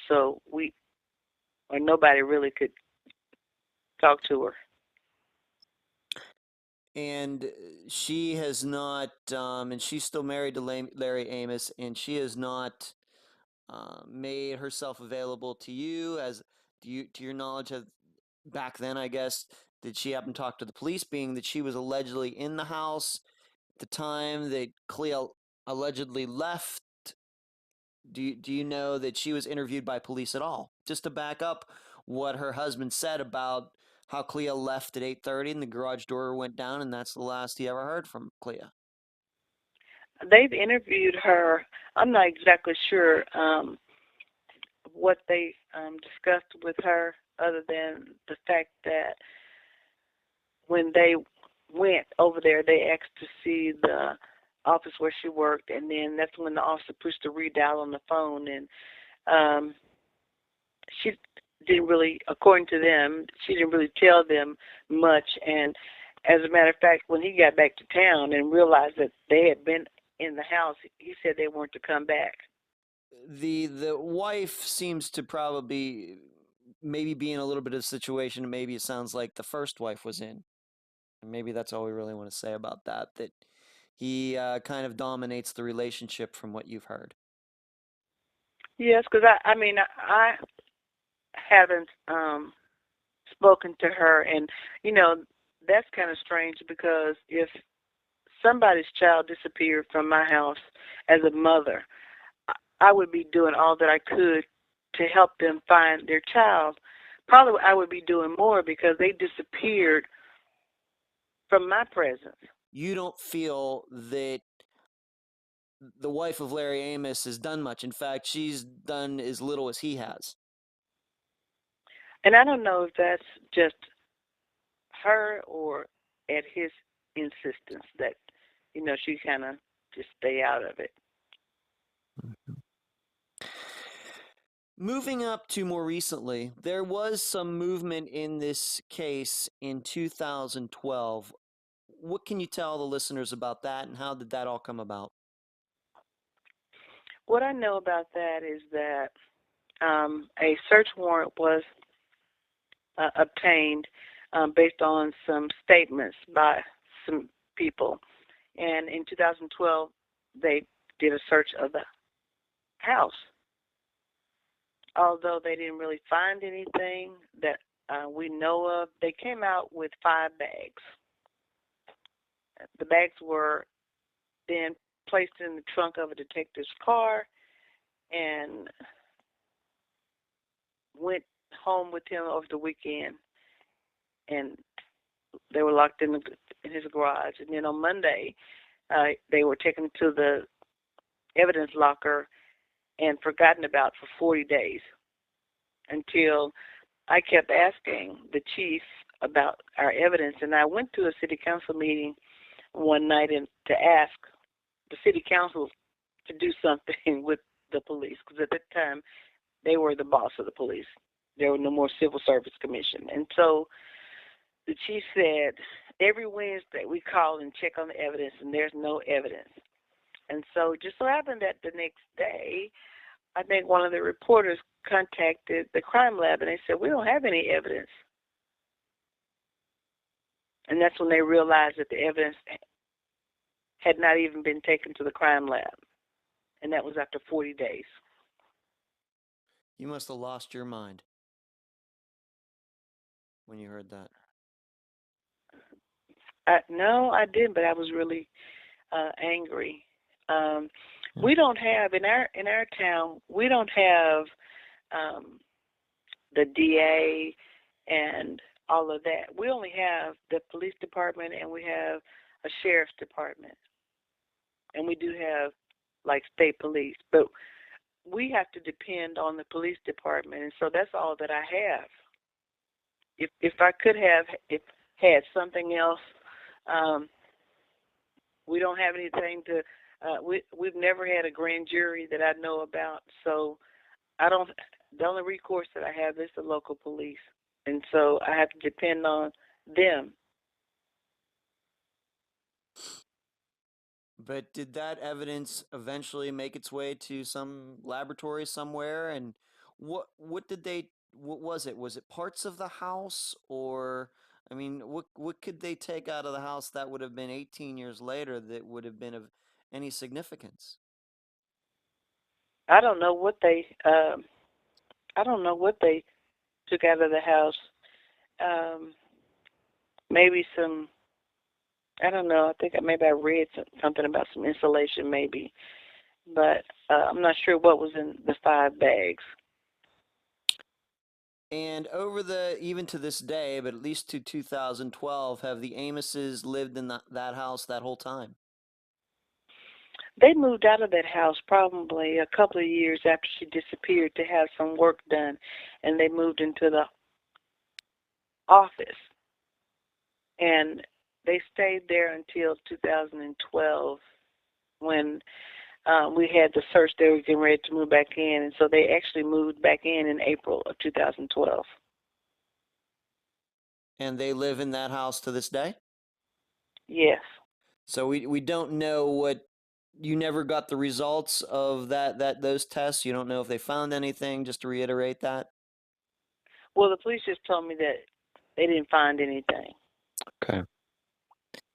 So nobody really could talk to her. And she has not, and she's still married to Larry Amos, and she has not made herself available to you. To your knowledge, back then, I guess, did she happen to talk to the police, being that she was allegedly in the house at the time that Clea allegedly left? Do you know that she was interviewed by police at all? Just to back up what her husband said about how Clea left at 8:30 and the garage door went down, and that's the last he ever heard from Clea. They've interviewed her. I'm not exactly sure what they discussed with her, other than the fact that when they went over there, they asked to see the office where she worked, and then that's when the officer pushed the redial on the phone, and she didn't really, according to them, she didn't really tell them much. And as a matter of fact, when he got back to town and realized that they had been in the house, he said they weren't to come back. The wife seems to probably maybe be in a little bit of a situation, and maybe it sounds like the first wife was in. And maybe that's all we really want to say about that, that he kind of dominates the relationship from what you've heard. Yes, because I haven't spoken to her, and that's kind of strange, because if somebody's child disappeared from my house as a mother, I would be doing all that I could to help them find their child. Probably I would be doing more because they disappeared from my presence. You don't feel that the wife of Larry Amos has done much. In fact, she's done as little as he has. And I don't know if that's just her or at his insistence that, she kind of just stay out of it. Moving up to more recently, there was some movement in this case in 2012. What can you tell the listeners about that, and how did that all come about? What I know about that is that a search warrant was obtained based on some statements by some people. And in 2012, they did a search of the house. Although they didn't really find anything that we know of, they came out with 5 bags. The bags were then placed in the trunk of a detective's car and went home with him over the weekend, and they were locked in his garage. And then on Monday, they were taken to the evidence locker and forgotten about for 40 days until I kept asking the chief about our evidence. And I went to a city council meeting one night to ask the city council to do something with the police, because at that time they were the boss of the police. There was no more civil service commission. And so the chief said, every Wednesday we call and check on the evidence, and there's no evidence. And so it just so happened that the next day, I think one of the reporters contacted the crime lab, and they said, we don't have any evidence. And that's when they realized that the evidence had not even been taken to the crime lab. And that was after 40 days. You must have lost your mind when you heard that. No, I didn't, but I was really angry. We don't have in our town. We don't have the DA and all of that. We only have the police department, and we have a sheriff's department, and we do have like state police. But we have to depend on the police department, and so that's all that I have. If I could have had something else, we don't have anything to. We've never had a grand jury that I know about, so I don't. The only recourse that I have is the local police, and so I have to depend on them. But did that evidence eventually make its way to some laboratory somewhere? And what was it? Was it parts of the house, or I mean, what could they take out of the house that would have been 18 years later that would have been of any significance? I don't know what they. I don't know what they took out of the house. Maybe some. I don't know. I think maybe I read something about some insulation, maybe, but I'm not sure what was in the 5 bags. And even to this day, but at least to 2012, have the Amoses lived in that house that whole time? They moved out of that house probably a couple of years after she disappeared to have some work done, and they moved into the office. And they stayed there until 2012 when we had the search. They were getting ready to move back in, and so they actually moved back in April of 2012. And they live in that house to this day? Yes. So we don't know what. You never got the results of those tests? You don't know if they found anything, just to reiterate that? Well, the police just told me that they didn't find anything. Okay.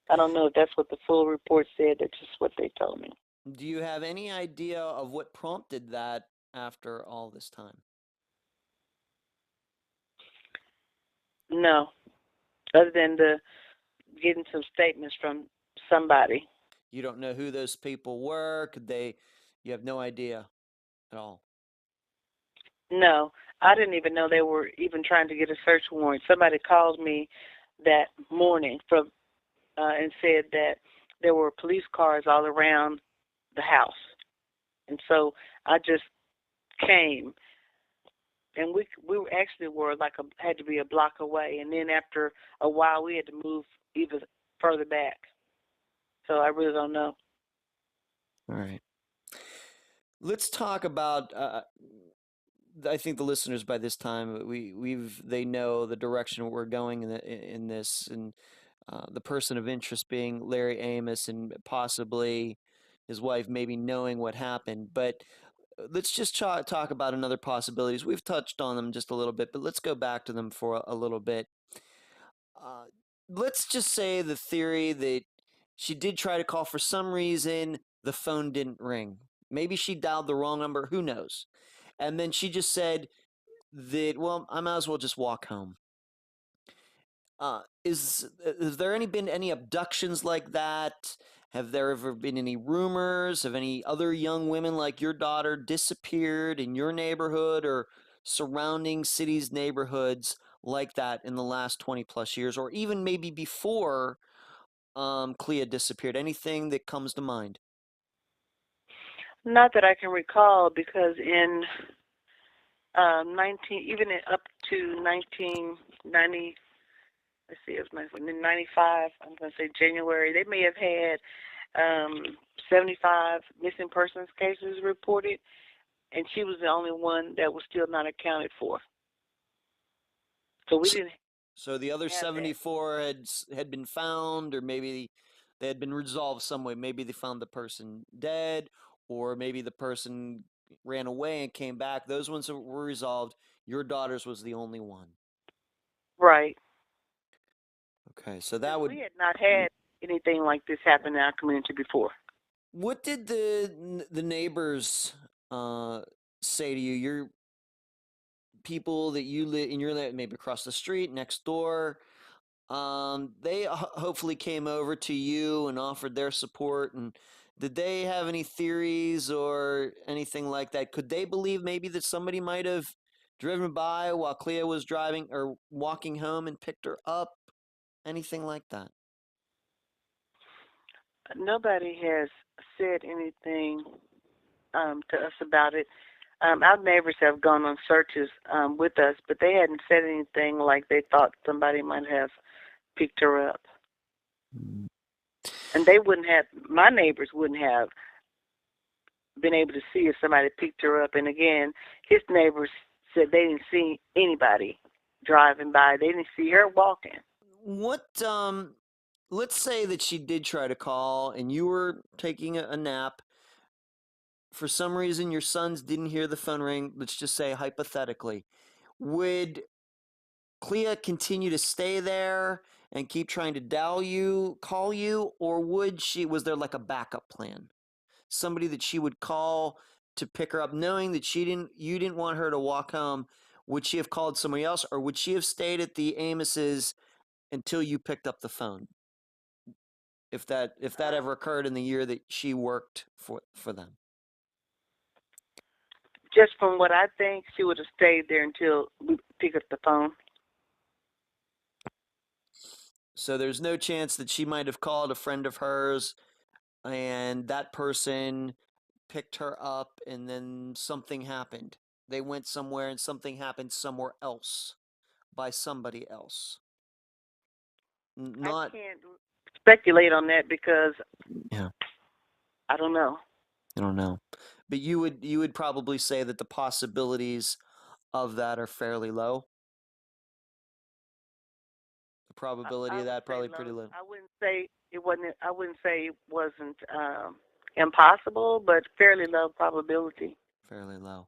I don't know if that's what the full report said. That's just what they told me. Do you have any idea of what prompted that after all this time? No, other than getting some statements from somebody. You don't know who those people were? You have no idea at all? No, I didn't even know they were even trying to get a search warrant. Somebody called me that morning and said that there were police cars all around the house. And so I just came, and we actually were had to be a block away. And then after a while, we had to move even further back. So I really don't know. All right. Let's talk about. I think the listeners by this time they know the direction we're going in this, and the person of interest being Larry Amos, and possibly his wife maybe knowing what happened. But let's just talk about another possibilities. We've touched on them just a little bit, but let's go back to them for a little bit. Let's just say the theory that she did try to call. For some reason, the phone didn't ring. Maybe she dialed the wrong number. Who knows? And then she just said that, well, I might as well just walk home. Is there been any abductions like that? Have there ever been any rumors of any other young women like your daughter disappeared in your neighborhood or surrounding cities, neighborhoods like that in the last 20 plus years, or even maybe before Clea disappeared? Anything that comes to mind? Not that I can recall, because in up to 1990, let's see, it was in 95, I'm going to say January, they may have had 75 missing persons cases reported, and she was the only one that was still not accounted for. So we didn't. So the other 74 had been found, or maybe they had been resolved some way. Maybe they found the person dead, or maybe the person ran away and came back. Those ones were resolved. Your daughter's was the only one. Right. Okay, so that would. We had not had anything like this happen in our community before. What did the neighbors say to you? Your people that you live in, your maybe across the street, next door. They hopefully came over to you and offered their support. And did they have any theories or anything like that? Could they believe maybe that somebody might have driven by while Clea was driving or walking home and picked her up? Anything like that? Nobody has said anything to us about it. Our neighbors have gone on searches with us, but they hadn't said anything like they thought somebody might have picked her up. And they wouldn't have, my neighbors wouldn't have been able to see if somebody picked her up. And again, his neighbors said they didn't see anybody driving by. They didn't see her walking. What, let's say that she did try to call and you were taking a nap. For some reason, your sons didn't hear the phone ring. Let's just say hypothetically. Would Clea continue to stay there and keep trying to call you, or was there like a backup plan? Somebody that she would call to pick her up, knowing that you didn't want her to walk home. Would she have called somebody else, or would she have stayed at the Amos's until you picked up the phone? If that ever occurred in the year that she worked for them. Just from what I think, she would have stayed there until we pick up the phone. So there's no chance that she might have called a friend of hers and that person picked her up and then something happened. They went somewhere and something happened somewhere else by somebody else. I can't speculate on that because yeah, I don't know. I don't know. But you would probably say that the possibilities of that are fairly low. The probability of that probably pretty low. I wouldn't say it wasn't. I wouldn't say it wasn't impossible, but fairly low probability. Fairly low.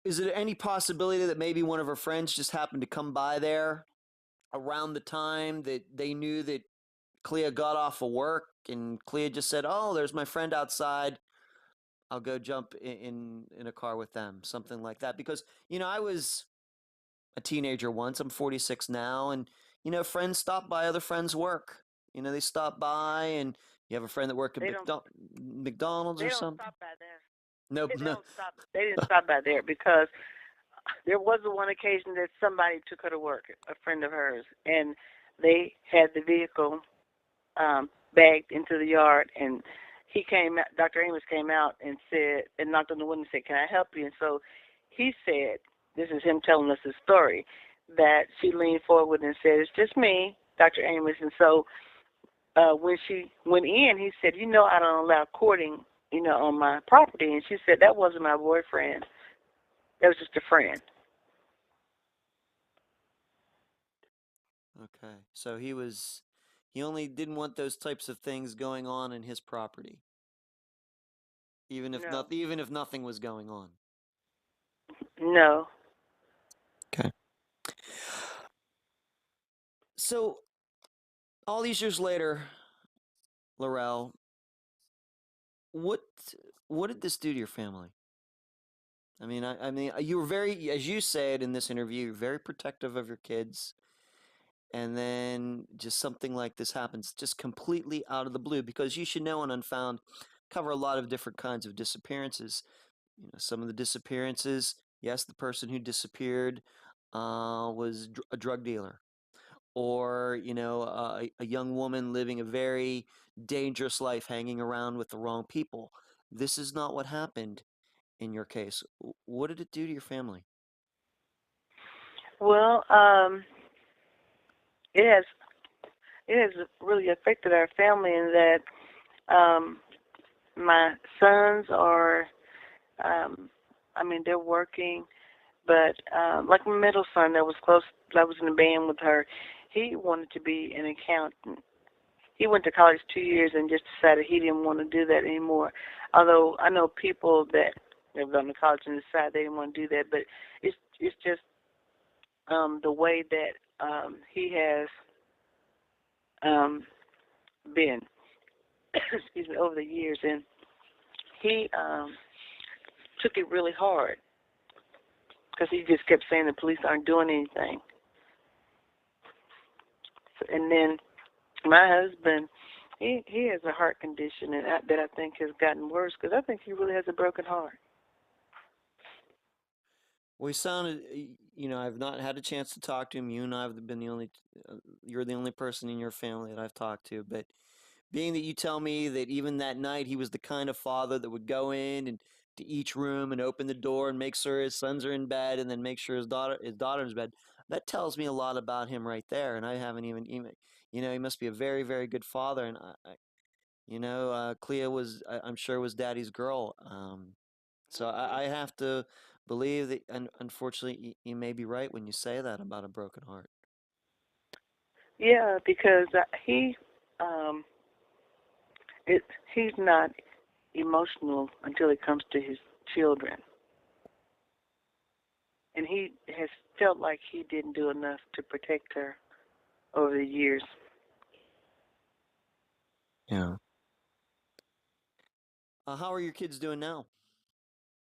Is there any possibility that maybe one of her friends just happened to come by there around the time that they knew that Clea got off of work, and Clea just said, "Oh, there's my friend outside. I'll go jump in a car with them," something like that? Because I was a teenager once. I'm 46 now, and friends stop by other friends' work. They stop by, and you have a friend that worked at McDonald's or something. They don't stop by there. No. They didn't stop by there because there was one occasion that somebody took her to work, a friend of hers, and they had the vehicle bagged into the yard, and Dr. Amos came out and knocked on the window and said, "Can I help you?" And so he said, this is him telling us his story, that she leaned forward and said, "It's just me, Dr. Amos." And so when she went in, he said, "I don't allow courting, on my property." And she said, "That wasn't my boyfriend. That was just a friend." Okay, so he only didn't want those types of things going on in his property, even if nothing was going on. No. Okay. So, all these years later, Laurell, what did this do to your family? I mean, you were very, as you said in this interview, you're very protective of your kids. and then just something like this happens just completely out of the blue, because you should know on Unfound cover a lot of different kinds of disappearances. Some of the disappearances, yes, the person who disappeared was a drug dealer, or a young woman living a very dangerous life hanging around with the wrong people. This is not what happened in your case. What did it do to your family? Well, it has really affected our family in that my sons are, they're working, but like my middle son that was close, I was in a band with her, he wanted to be an accountant. He went to college 2 years and just decided he didn't want to do that anymore. Although I know people that have gone to college and decided they didn't want to do that, but it's just the way that he has been, excuse me, over the years, and he took it really hard because he just kept saying the police aren't doing anything. And then my husband, he has a heart condition and that I think has gotten worse because I think he really has a broken heart. Well, he sounded, I've not had a chance to talk to him. You and I have been you're the only person in your family that I've talked to. But being that you tell me that even that night he was the kind of father that would go in and to each room and open the door and make sure his sons are in bed and then make sure his daughter's in bed, that tells me a lot about him right there. And I haven't even he must be a very, very good father. And Clea I'm sure was daddy's girl. So I have to believe that, unfortunately, you may be right when you say that about a broken heart. Yeah, because he's not emotional until it comes to his children. And he has felt like he didn't do enough to protect her over the years. Yeah. How are your kids doing now?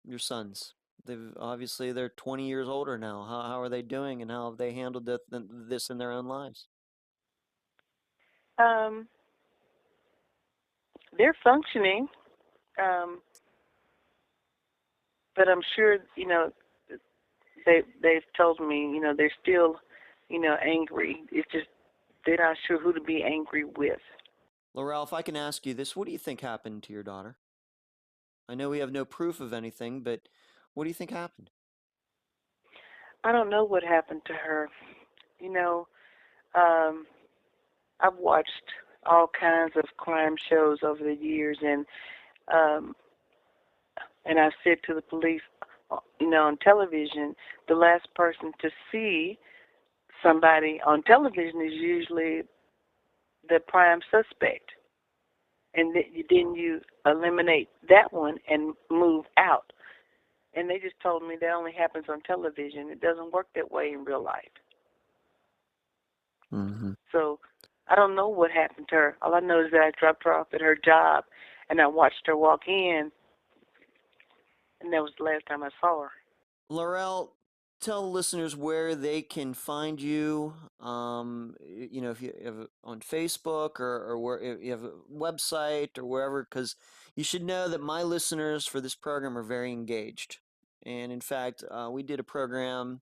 Your sons? They're 20 years older now. How are they doing, and how have they handled this in their own lives? Um, they're functioning, but I'm sure they've told me they're still angry. It's just they're not sure who to be angry with. Laurell, if I can ask you this, what do you think happened to your daughter? I know we have no proof of anything, but what do you think happened? I don't know what happened to her. You know, um, I've watched all kinds of crime shows over the years, um, and I've said to the police, on television, the last person to see somebody on television is usually the prime suspect, and then you eliminate that one and move out. And they just told me that only happens on television. It doesn't work that way in real life. Mm-hmm. So I don't know what happened to her. All I know is that I dropped her off at her job, and I watched her walk in, and that was the last time I saw her. Laurell, tell listeners where they can find you. If you have on Facebook, or where, if you have a website or wherever, because you should know that my listeners for this program are very engaged. And in fact, we did a program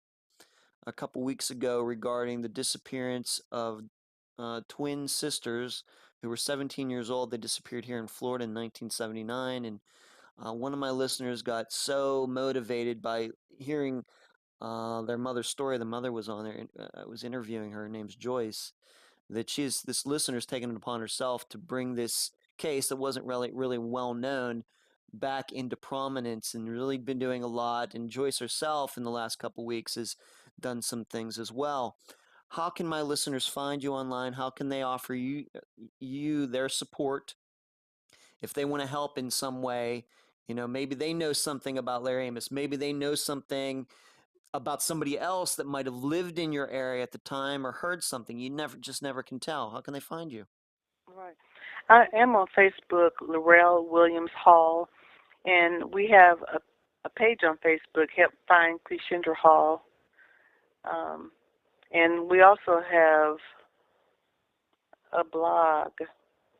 a couple weeks ago regarding the disappearance of twin sisters who were 17 years old. They disappeared here in Florida in 1979, and one of my listeners got so motivated by hearing their mother's story. The mother was on there, and I was interviewing her. Her name's Joyce. That this listener's taken it upon herself to bring this case that wasn't really well known back into prominence, and really been doing a lot. And Joyce herself in the last couple weeks has done some things as well. How can my listeners find you online? How can they offer you their support if they want to help in some way? Maybe they know something about Larry Amos. Maybe they know something about somebody else that might have lived in your area at the time or heard something. You never can tell. How can they find you? Right. I am on Facebook, Laurell Williams Hall, and we have a page on Facebook, Help Find Cleashindra Hall. And we also have a blog,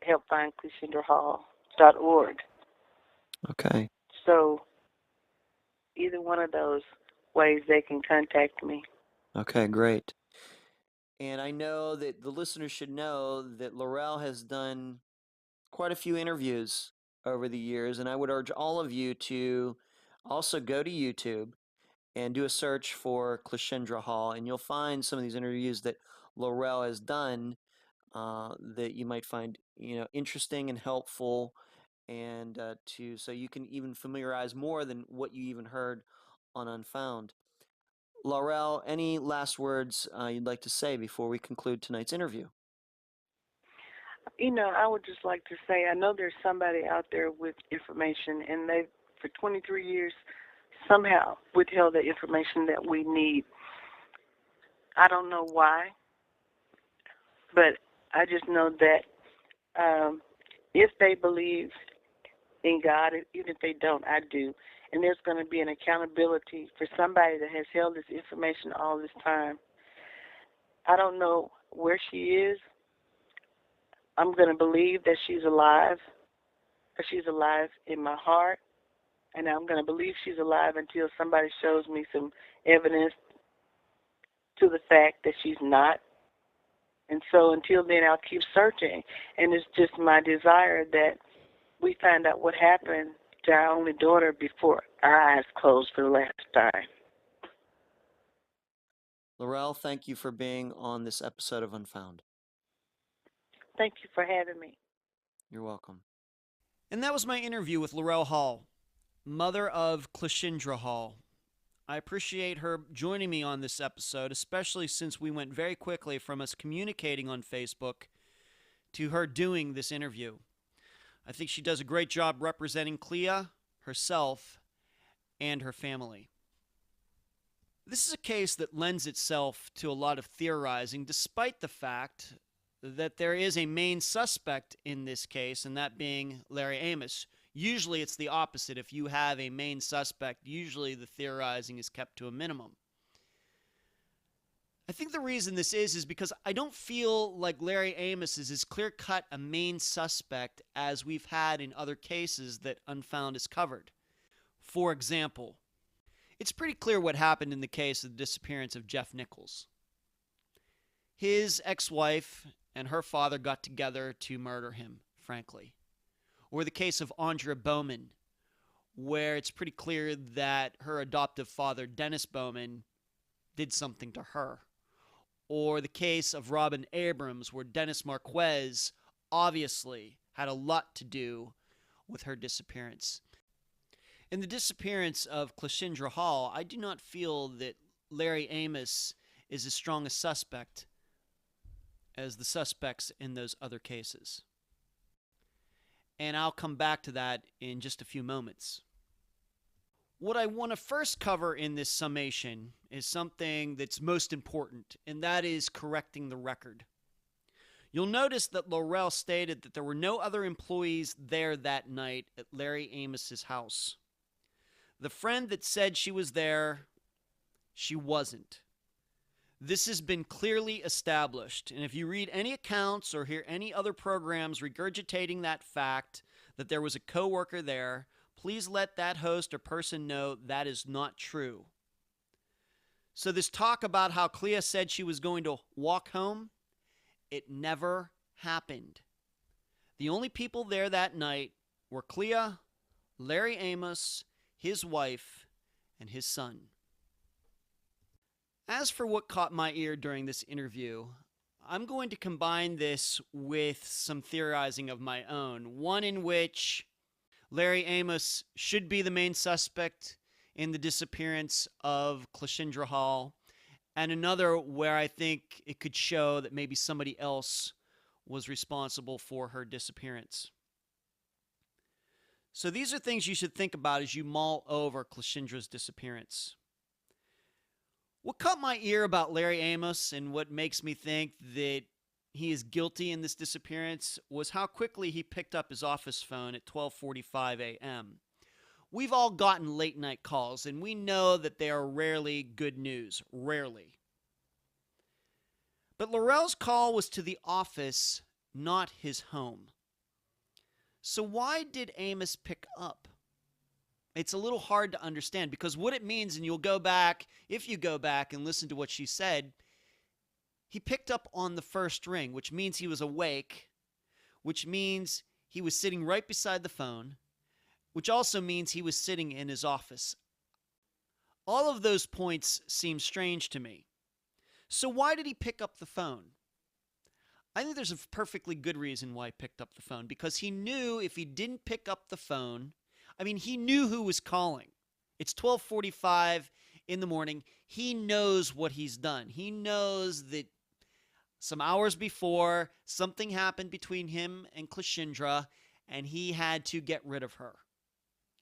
helpfindCleashindra.org. Okay. So either one of those ways they can contact me. Okay, great. And I know that the listeners should know that Laurell has done quite a few interviews over the years, and I would urge all of you to also go to YouTube and do a search for Cleashindra Hall, and you'll find some of these interviews that Laurell has done that you might find interesting and helpful, and so you can even familiarize more than what you even heard on Unfound. Laurell, any last words you'd like to say before we conclude tonight's interview? I would just like to say, I know there's somebody out there with information, and they, for 23 years, somehow withheld the information that we need. I don't know why, but I just know that if they believe in God, even if they don't, I do, and there's going to be an accountability for somebody that has held this information all this time. I don't know where she is. I'm going to believe that she's alive, because she's alive in my heart, and I'm going to believe she's alive until somebody shows me some evidence to the fact that she's not. And so until then, I'll keep searching, and it's just my desire that we find out what happened to our only daughter before our eyes closed for the last time. Laurell, thank you for being on this episode of Unfound. Thank you for having me. You're welcome. And that was my interview with Laurell Hall, mother of Cleashindra Hall. I appreciate her joining me on this episode, especially since we went very quickly from us communicating on Facebook to her doing this interview. I think she does a great job representing Clea, herself, and her family. This is a case that lends itself to a lot of theorizing, despite the fact that there is a main suspect in this case, and that being Larry Amos. Usually it's the opposite. If you have a main suspect, usually the theorizing is kept to a minimum. I think the reason this is because I don't feel like Larry Amos is as clear-cut a main suspect as we've had in other cases that Unfound has covered. For example, it's pretty clear what happened in the case of the disappearance of Jeff Nichols. His ex-wife and her father got together to murder him, frankly. Or the case of Andrea Bowman, where it's pretty clear that her adoptive father, Dennis Bowman, did something to her. Or the case of Robin Abrams, where Dennis Marquez obviously had a lot to do with her disappearance. In the disappearance of Cleashindra Hall, I do not feel that Larry Amos is as strong a suspect as the suspects in those other cases. And I'll come back to that in just a few moments. What I want to first cover in this summation is something that's most important, and that is correcting the record. You'll notice that Laurell stated that there were no other employees there that night at Larry Amos's house. The friend that said she was there, she wasn't. This has been clearly established, and if you read any accounts or hear any other programs regurgitating that fact that there was a coworker there, please let that host or person know that is not true. So this talk about how Clea said she was going to walk home, it never happened. The only people there that night were Clea, Larry Amos, his wife, and his son. As for what caught my ear during this interview, I'm going to combine this with some theorizing of my own, one in which Larry Amos should be the main suspect in the disappearance of Cleashindra Hall, and another where I think it could show that maybe somebody else was responsible for her disappearance. So these are things you should think about as you mull over Cleashindra's disappearance. What caught my ear about Larry Amos and what makes me think that he is guilty in this disappearance was how quickly he picked up his office phone at 12:45 a.m. We've all gotten late night calls, and we know that they are rarely good news. Rarely. But Laurell's call was to the office, not his home. So why did Amos pick up? It's a little hard to understand, because what it means, and you'll go back, if you go back and listen to what she said, he picked up on the first ring, which means he was awake, which means he was sitting right beside the phone, which also means he was sitting in his office. All of those points seem strange to me. So why did he pick up the phone? I think there's a perfectly good reason why he picked up the phone, because he knew if he didn't pick up the phone, he knew who was calling. It's 12:45 in the morning. He knows what he's done. He knows that some hours before, something happened between him and Cleashindra, and he had to get rid of her.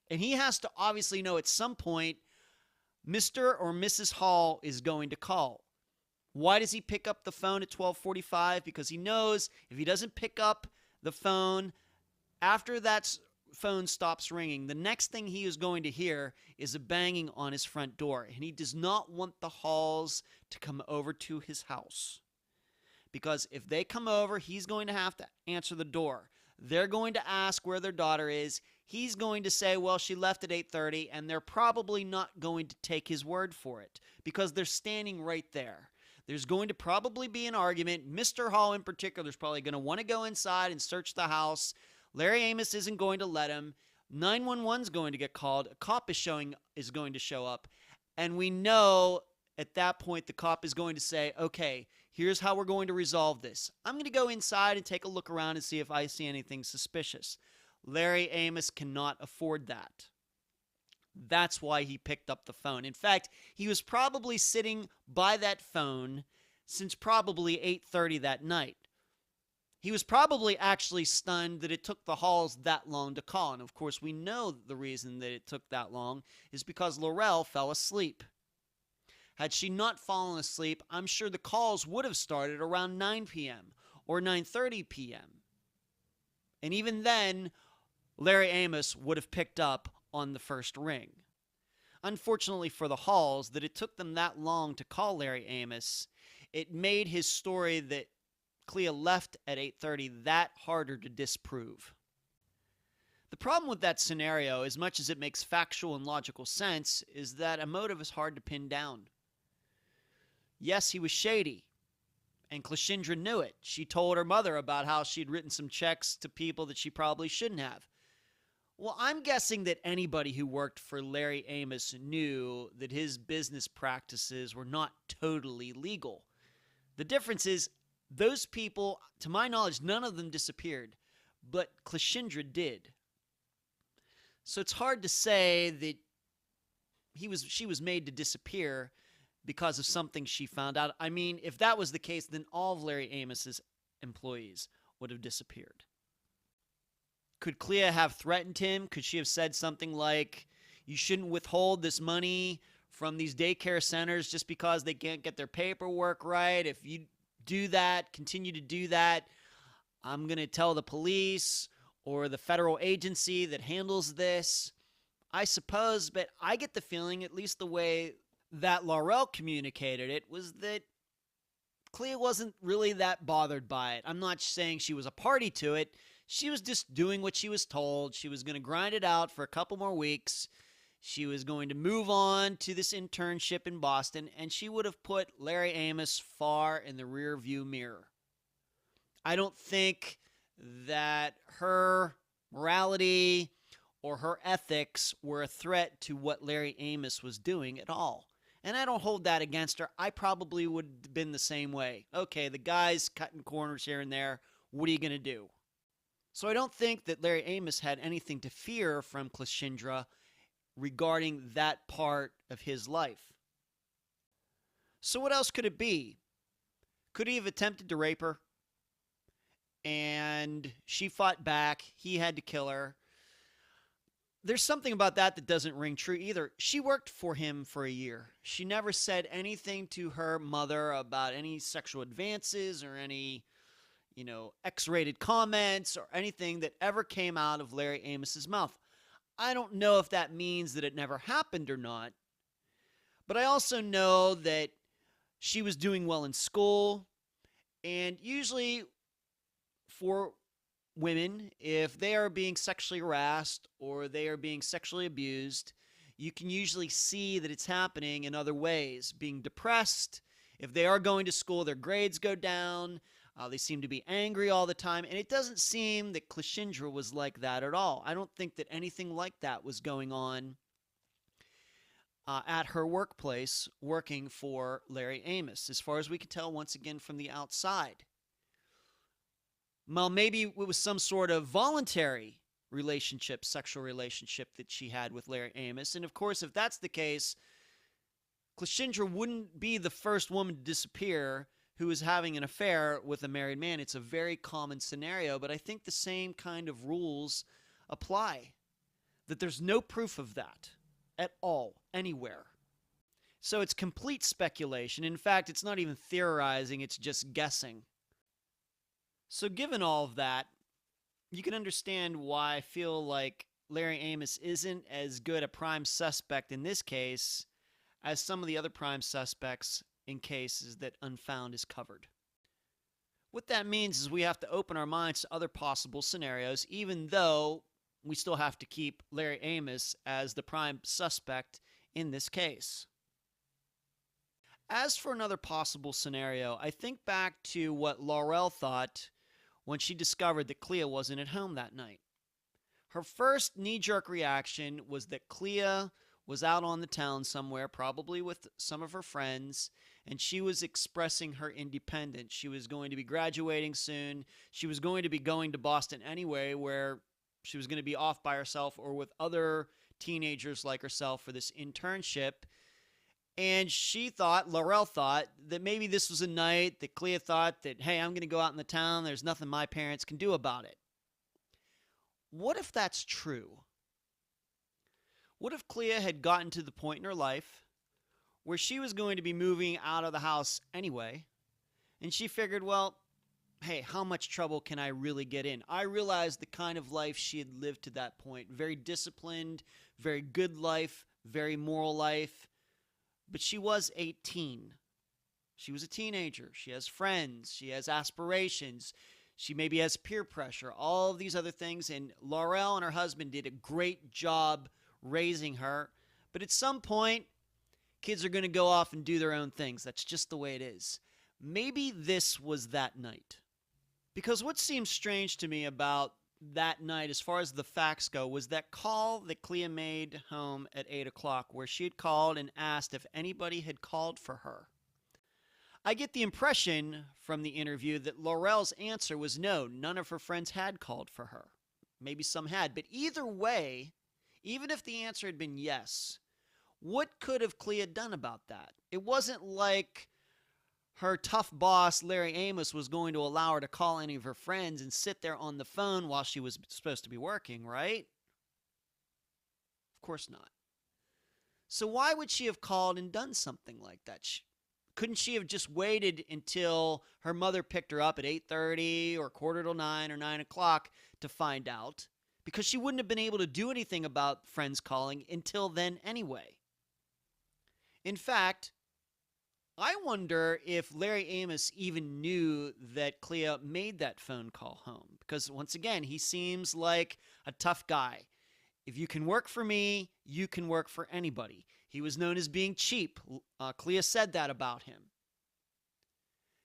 And he has to obviously know at some point, Mr. or Mrs. Hall is going to call. Why does he pick up the phone at 12:45? Because he knows if he doesn't pick up the phone after that phone stops ringing, the next thing he is going to hear is a banging on his front door. And he does not want the Halls to come over to his house. Because if they come over, he's going to have to answer the door. They're going to ask where their daughter is. He's going to say, well, she left at 8:30, and they're probably not going to take his word for it because they're standing right there. There's going to probably be an argument. Mr. Hall in particular is probably going to want to go inside and search the house. Larry Amos isn't going to let him. 911 is going to get called. A cop is going to show up. And we know at that point the cop is going to say, okay, here's how we're going to resolve this. I'm going to go inside and take a look around and see if I see anything suspicious. Larry Amos cannot afford that. That's why he picked up the phone. In fact, he was probably sitting by that phone since probably 8:30 that night. He was probably actually stunned that it took the Halls that long to call. And of course, we know the reason that it took that long is because Laurell fell asleep. Had she not fallen asleep, I'm sure the calls would have started around 9 p.m. or 9:30 p.m. And even then, Larry Amos would have picked up on the first ring. Unfortunately for the Halls, that it took them that long to call Larry Amos, it made his story that Clea left at 8:30 that harder to disprove. The problem with that scenario, as much as it makes factual and logical sense, is that a motive is hard to pin down. Yes, he was shady, and Cleashindra knew it. She told her mother about how she'd written some checks to people that she probably shouldn't have. Well, I'm guessing that anybody who worked for Larry Amos knew that his business practices were not totally legal. The difference is, those people, to my knowledge, none of them disappeared, but Cleashindra did. So it's hard to say that she was made to disappear because of something she found out. If that was the case, then all of Larry Amos's employees would have disappeared. Could Clea have threatened him? Could she have said something like, you shouldn't withhold this money from these daycare centers just because they can't get their paperwork right? If you do that, continue to do that, I'm going to tell the police or the federal agency that handles this. I suppose, but I get the feeling, at least the way that Laurell communicated it, was that Clea wasn't really that bothered by it. I'm not saying she was a party to it. She was just doing what she was told. She was going to grind it out for a couple more weeks. She was going to move on to this internship in Boston, and she would have put Larry Amos far in the rear view mirror. I don't think that her morality or her ethics were a threat to what Larry Amos was doing at all. And I don't hold that against her. I probably would have been the same way. Okay, the guy's cutting corners here and there. What are you going to do? So I don't think that Larry Amos had anything to fear from Cleashindra regarding that part of his life. So what else could it be? Could he have attempted to rape her? And she fought back. He had to kill her. There's something about that that doesn't ring true either. She worked for him for a year. She never said anything to her mother about any sexual advances or any X-rated comments or anything that ever came out of Larry Amos's mouth. I don't know if that means that it never happened or not, but I also know that she was doing well in school. And usually for women, if they are being sexually harassed or they are being sexually abused, you can usually see that it's happening in other ways. Being depressed, if they are going to school, their grades go down. They seem to be angry all the time. And it doesn't seem that Cleashindra was like that at all. I don't think that anything like that was going on at her workplace working for Larry Amos, as far as we can tell, once again, from the outside. Well, maybe it was some sort of voluntary relationship, sexual relationship that she had with Larry Amos. And of course, if that's the case, Cleashindra wouldn't be the first woman to disappear who is having an affair with a married man. It's a very common scenario, but I think the same kind of rules apply, that there's no proof of that at all, anywhere. So it's complete speculation. In fact, it's not even theorizing, it's just guessing. So given all of that, you can understand why I feel like Larry Amos isn't as good a prime suspect in this case as some of the other prime suspects in cases that Unfound is covered. What that means is we have to open our minds to other possible scenarios, even though we still have to keep Larry Amos as the prime suspect in this case. As for another possible scenario, I think back to what Laurell thought when she discovered that Clea wasn't at home that night. Her first knee-jerk reaction was that Clea was out on the town somewhere, probably with some of her friends, and she was expressing her independence. She was going to be graduating soon. She was going to be going to Boston anyway, where she was going to be off by herself or with other teenagers like herself for this internship. And she thought, Laurell thought, that maybe this was a night that Clea thought that, hey, I'm going to go out in the town. There's nothing my parents can do about it. What if that's true? What if Clea had gotten to the point in her life where she was going to be moving out of the house anyway, and she figured, well, hey, how much trouble can I really get in? I realized the kind of life she had lived to that point. Very disciplined, very good life, very moral life. But she was 18. She was a teenager. She has friends. She has aspirations. She maybe has peer pressure, all of these other things. And Laurell and her husband did a great job raising her. But at some point, kids are going to go off and do their own things. That's just the way it is. Maybe this was that night. Because what seems strange to me about that night, as far as the facts go, was that call that Clea made home at 8 o'clock, where she had called and asked if anybody had called for her. I get the impression from the interview that Laurell's answer was no, none of her friends had called for her. Maybe some had, but either way, even if the answer had been yes, what could have Clea done about that? It wasn't like her tough boss, Larry Amos, was going to allow her to call any of her friends and sit there on the phone while she was supposed to be working, right? Of course not. So why would she have called and done something like that? Couldn't she have just waited until her mother picked her up at 8:30 or 8:45 or 9 o'clock to find out? Because she wouldn't have been able to do anything about friends calling until then anyway. In fact, I wonder if Larry Amos even knew that Clea made that phone call home. Because once again, he seems like a tough guy. If you can work for me, you can work for anybody. He was known as being cheap. Clea said that about him.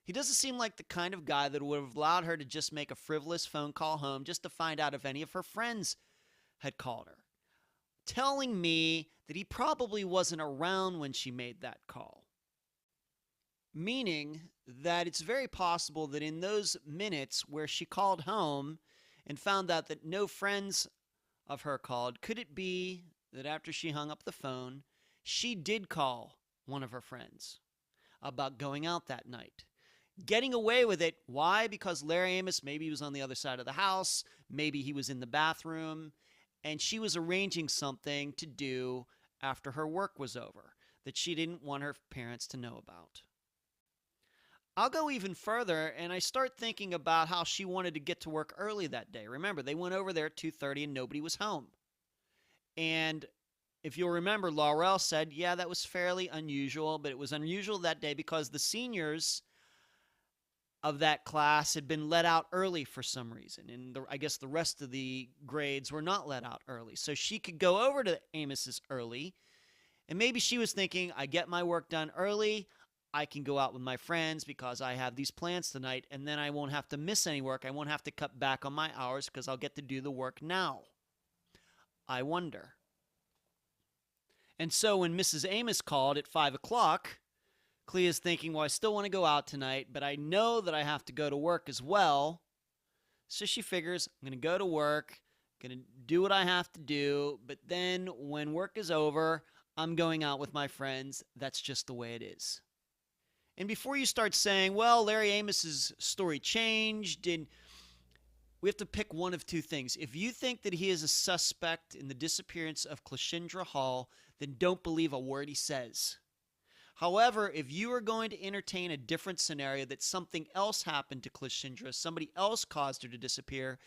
He doesn't seem like the kind of guy that would have allowed her to just make a frivolous phone call home just to find out if any of her friends had called her. Telling me that he probably wasn't around when she made that call. Meaning that it's very possible that in those minutes where she called home and found out that no friends of her called, could it be that after she hung up the phone, she did call one of her friends about going out that night? Getting away with it. Why? Because Larry Amos maybe was on the other side of the house, maybe he was in the bathroom, and she was arranging something to do after her work was over that she didn't want her parents to know about. I'll go even further, and I start thinking about how she wanted to get to work early that day. Remember, they went over there at 2:30 and nobody was home. And if you'll remember, Laurell said, yeah, that was fairly unusual, but it was unusual that day because the seniors of that class had been let out early for some reason, and I guess the rest of the grades were not let out early. So she could go over to Amos's early, and maybe she was thinking, I get my work done early, I can go out with my friends because I have these plans tonight, and then I won't have to miss any work. I won't have to cut back on my hours because I'll get to do the work now. I wonder. And so when Mrs. Amos called at 5 o'clock, Clea's thinking, well, I still want to go out tonight, but I know that I have to go to work as well. So she figures, I'm going to go to work, going to do what I have to do, but then when work is over, I'm going out with my friends. That's just the way it is. And before you start saying, well, Larry Amos's story changed, and we have to pick one of two things. If you think that he is a suspect in the disappearance of Cleashindra Hall, then don't believe a word he says. However, if you are going to entertain a different scenario that something else happened to Cleashindra, somebody else caused her to disappear,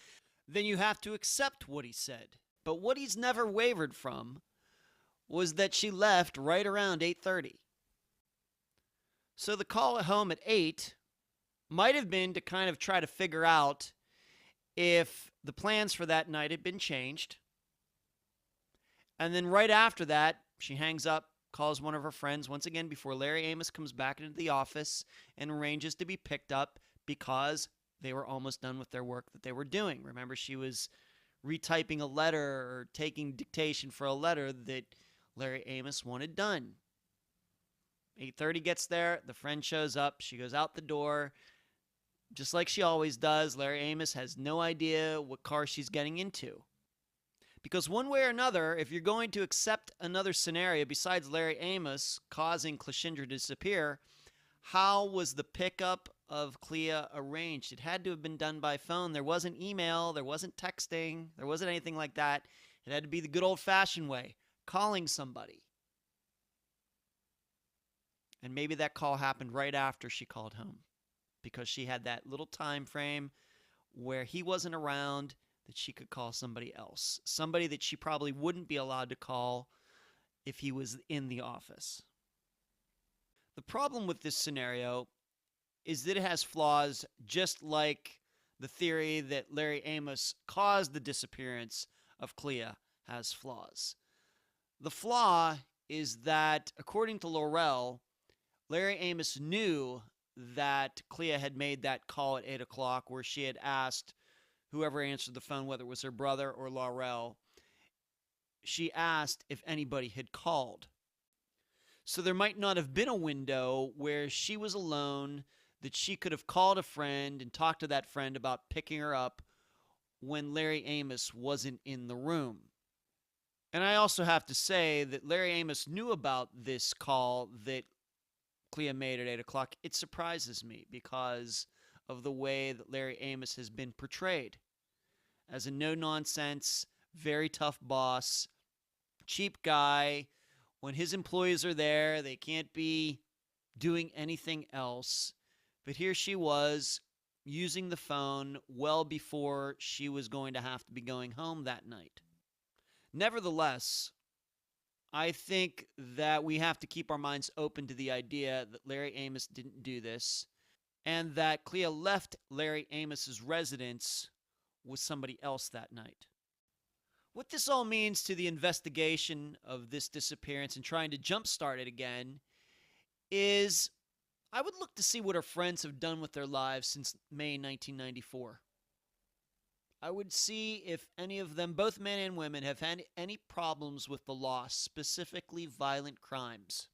then you have to accept what he said. But what he's never wavered from was that she left right around 8:30. So the call at home at 8 might have been to kind of try to figure out if the plans for that night had been changed. And then right after that, she hangs up, calls one of her friends once again before Larry Amos comes back into the office and arranges to be picked up because they were almost done with their work that they were doing. Remember, she was retyping a letter or taking dictation for a letter that Larry Amos wanted done. 8:30 gets there, the friend shows up, she goes out the door. Just like she always does, Larry Amos has no idea what car she's getting into. Because one way or another, if you're going to accept another scenario besides Larry Amos causing Cleashindra to disappear, how was the pickup of Clea arranged? It had to have been done by phone. There wasn't email, there wasn't texting, there wasn't anything like that. It had to be the good old-fashioned way, calling somebody. And maybe that call happened right after she called home, because she had that little time frame where he wasn't around that she could call somebody else, somebody that she probably wouldn't be allowed to call if he was in the office. The problem with this scenario is that it has flaws, just like the theory that Larry Amos caused the disappearance of Clea has flaws. The flaw is that, according to Laurell, Larry Amos knew that Clea had made that call at 8 o'clock where she had asked whoever answered the phone, whether it was her brother or Laurell, she asked if anybody had called. So there might not have been a window where she was alone that she could have called a friend and talked to that friend about picking her up when Larry Amos wasn't in the room. And I also have to say that Larry Amos knew about this call that Clea made at 8 o'clock. It surprises me because of the way that Larry Amos has been portrayed as a no-nonsense, very tough boss, cheap guy. When his employees are there, they can't be doing anything else. But here she was using the phone well before she was going to have to be going home that night. Nevertheless, I think that we have to keep our minds open to the idea that Larry Amos didn't do this, and that Clea left Larry Amos's residence with somebody else that night. What this all means to the investigation of this disappearance and trying to jumpstart it again is I would look to see what her friends have done with their lives since May 1994. I would see if any of them, both men and women, have had any problems with the law, specifically violent crimes.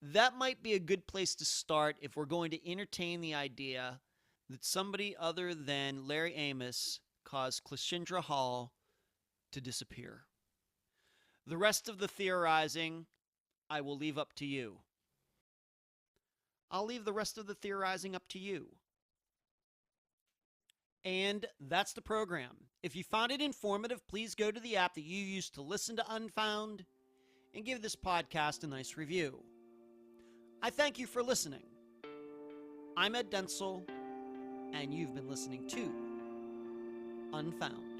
That might be a good place to start if we're going to entertain the idea that somebody other than Larry Amos caused Cleashindra Hall to disappear. The rest of the theorizing, I will leave up to you. I'll leave the rest of the theorizing up to you. And that's the program. If you found it informative, please go to the app that you use to listen to Unfound and give this podcast a nice review. I thank you for listening. I'm Ed Dentzel, and you've been listening to Unfound.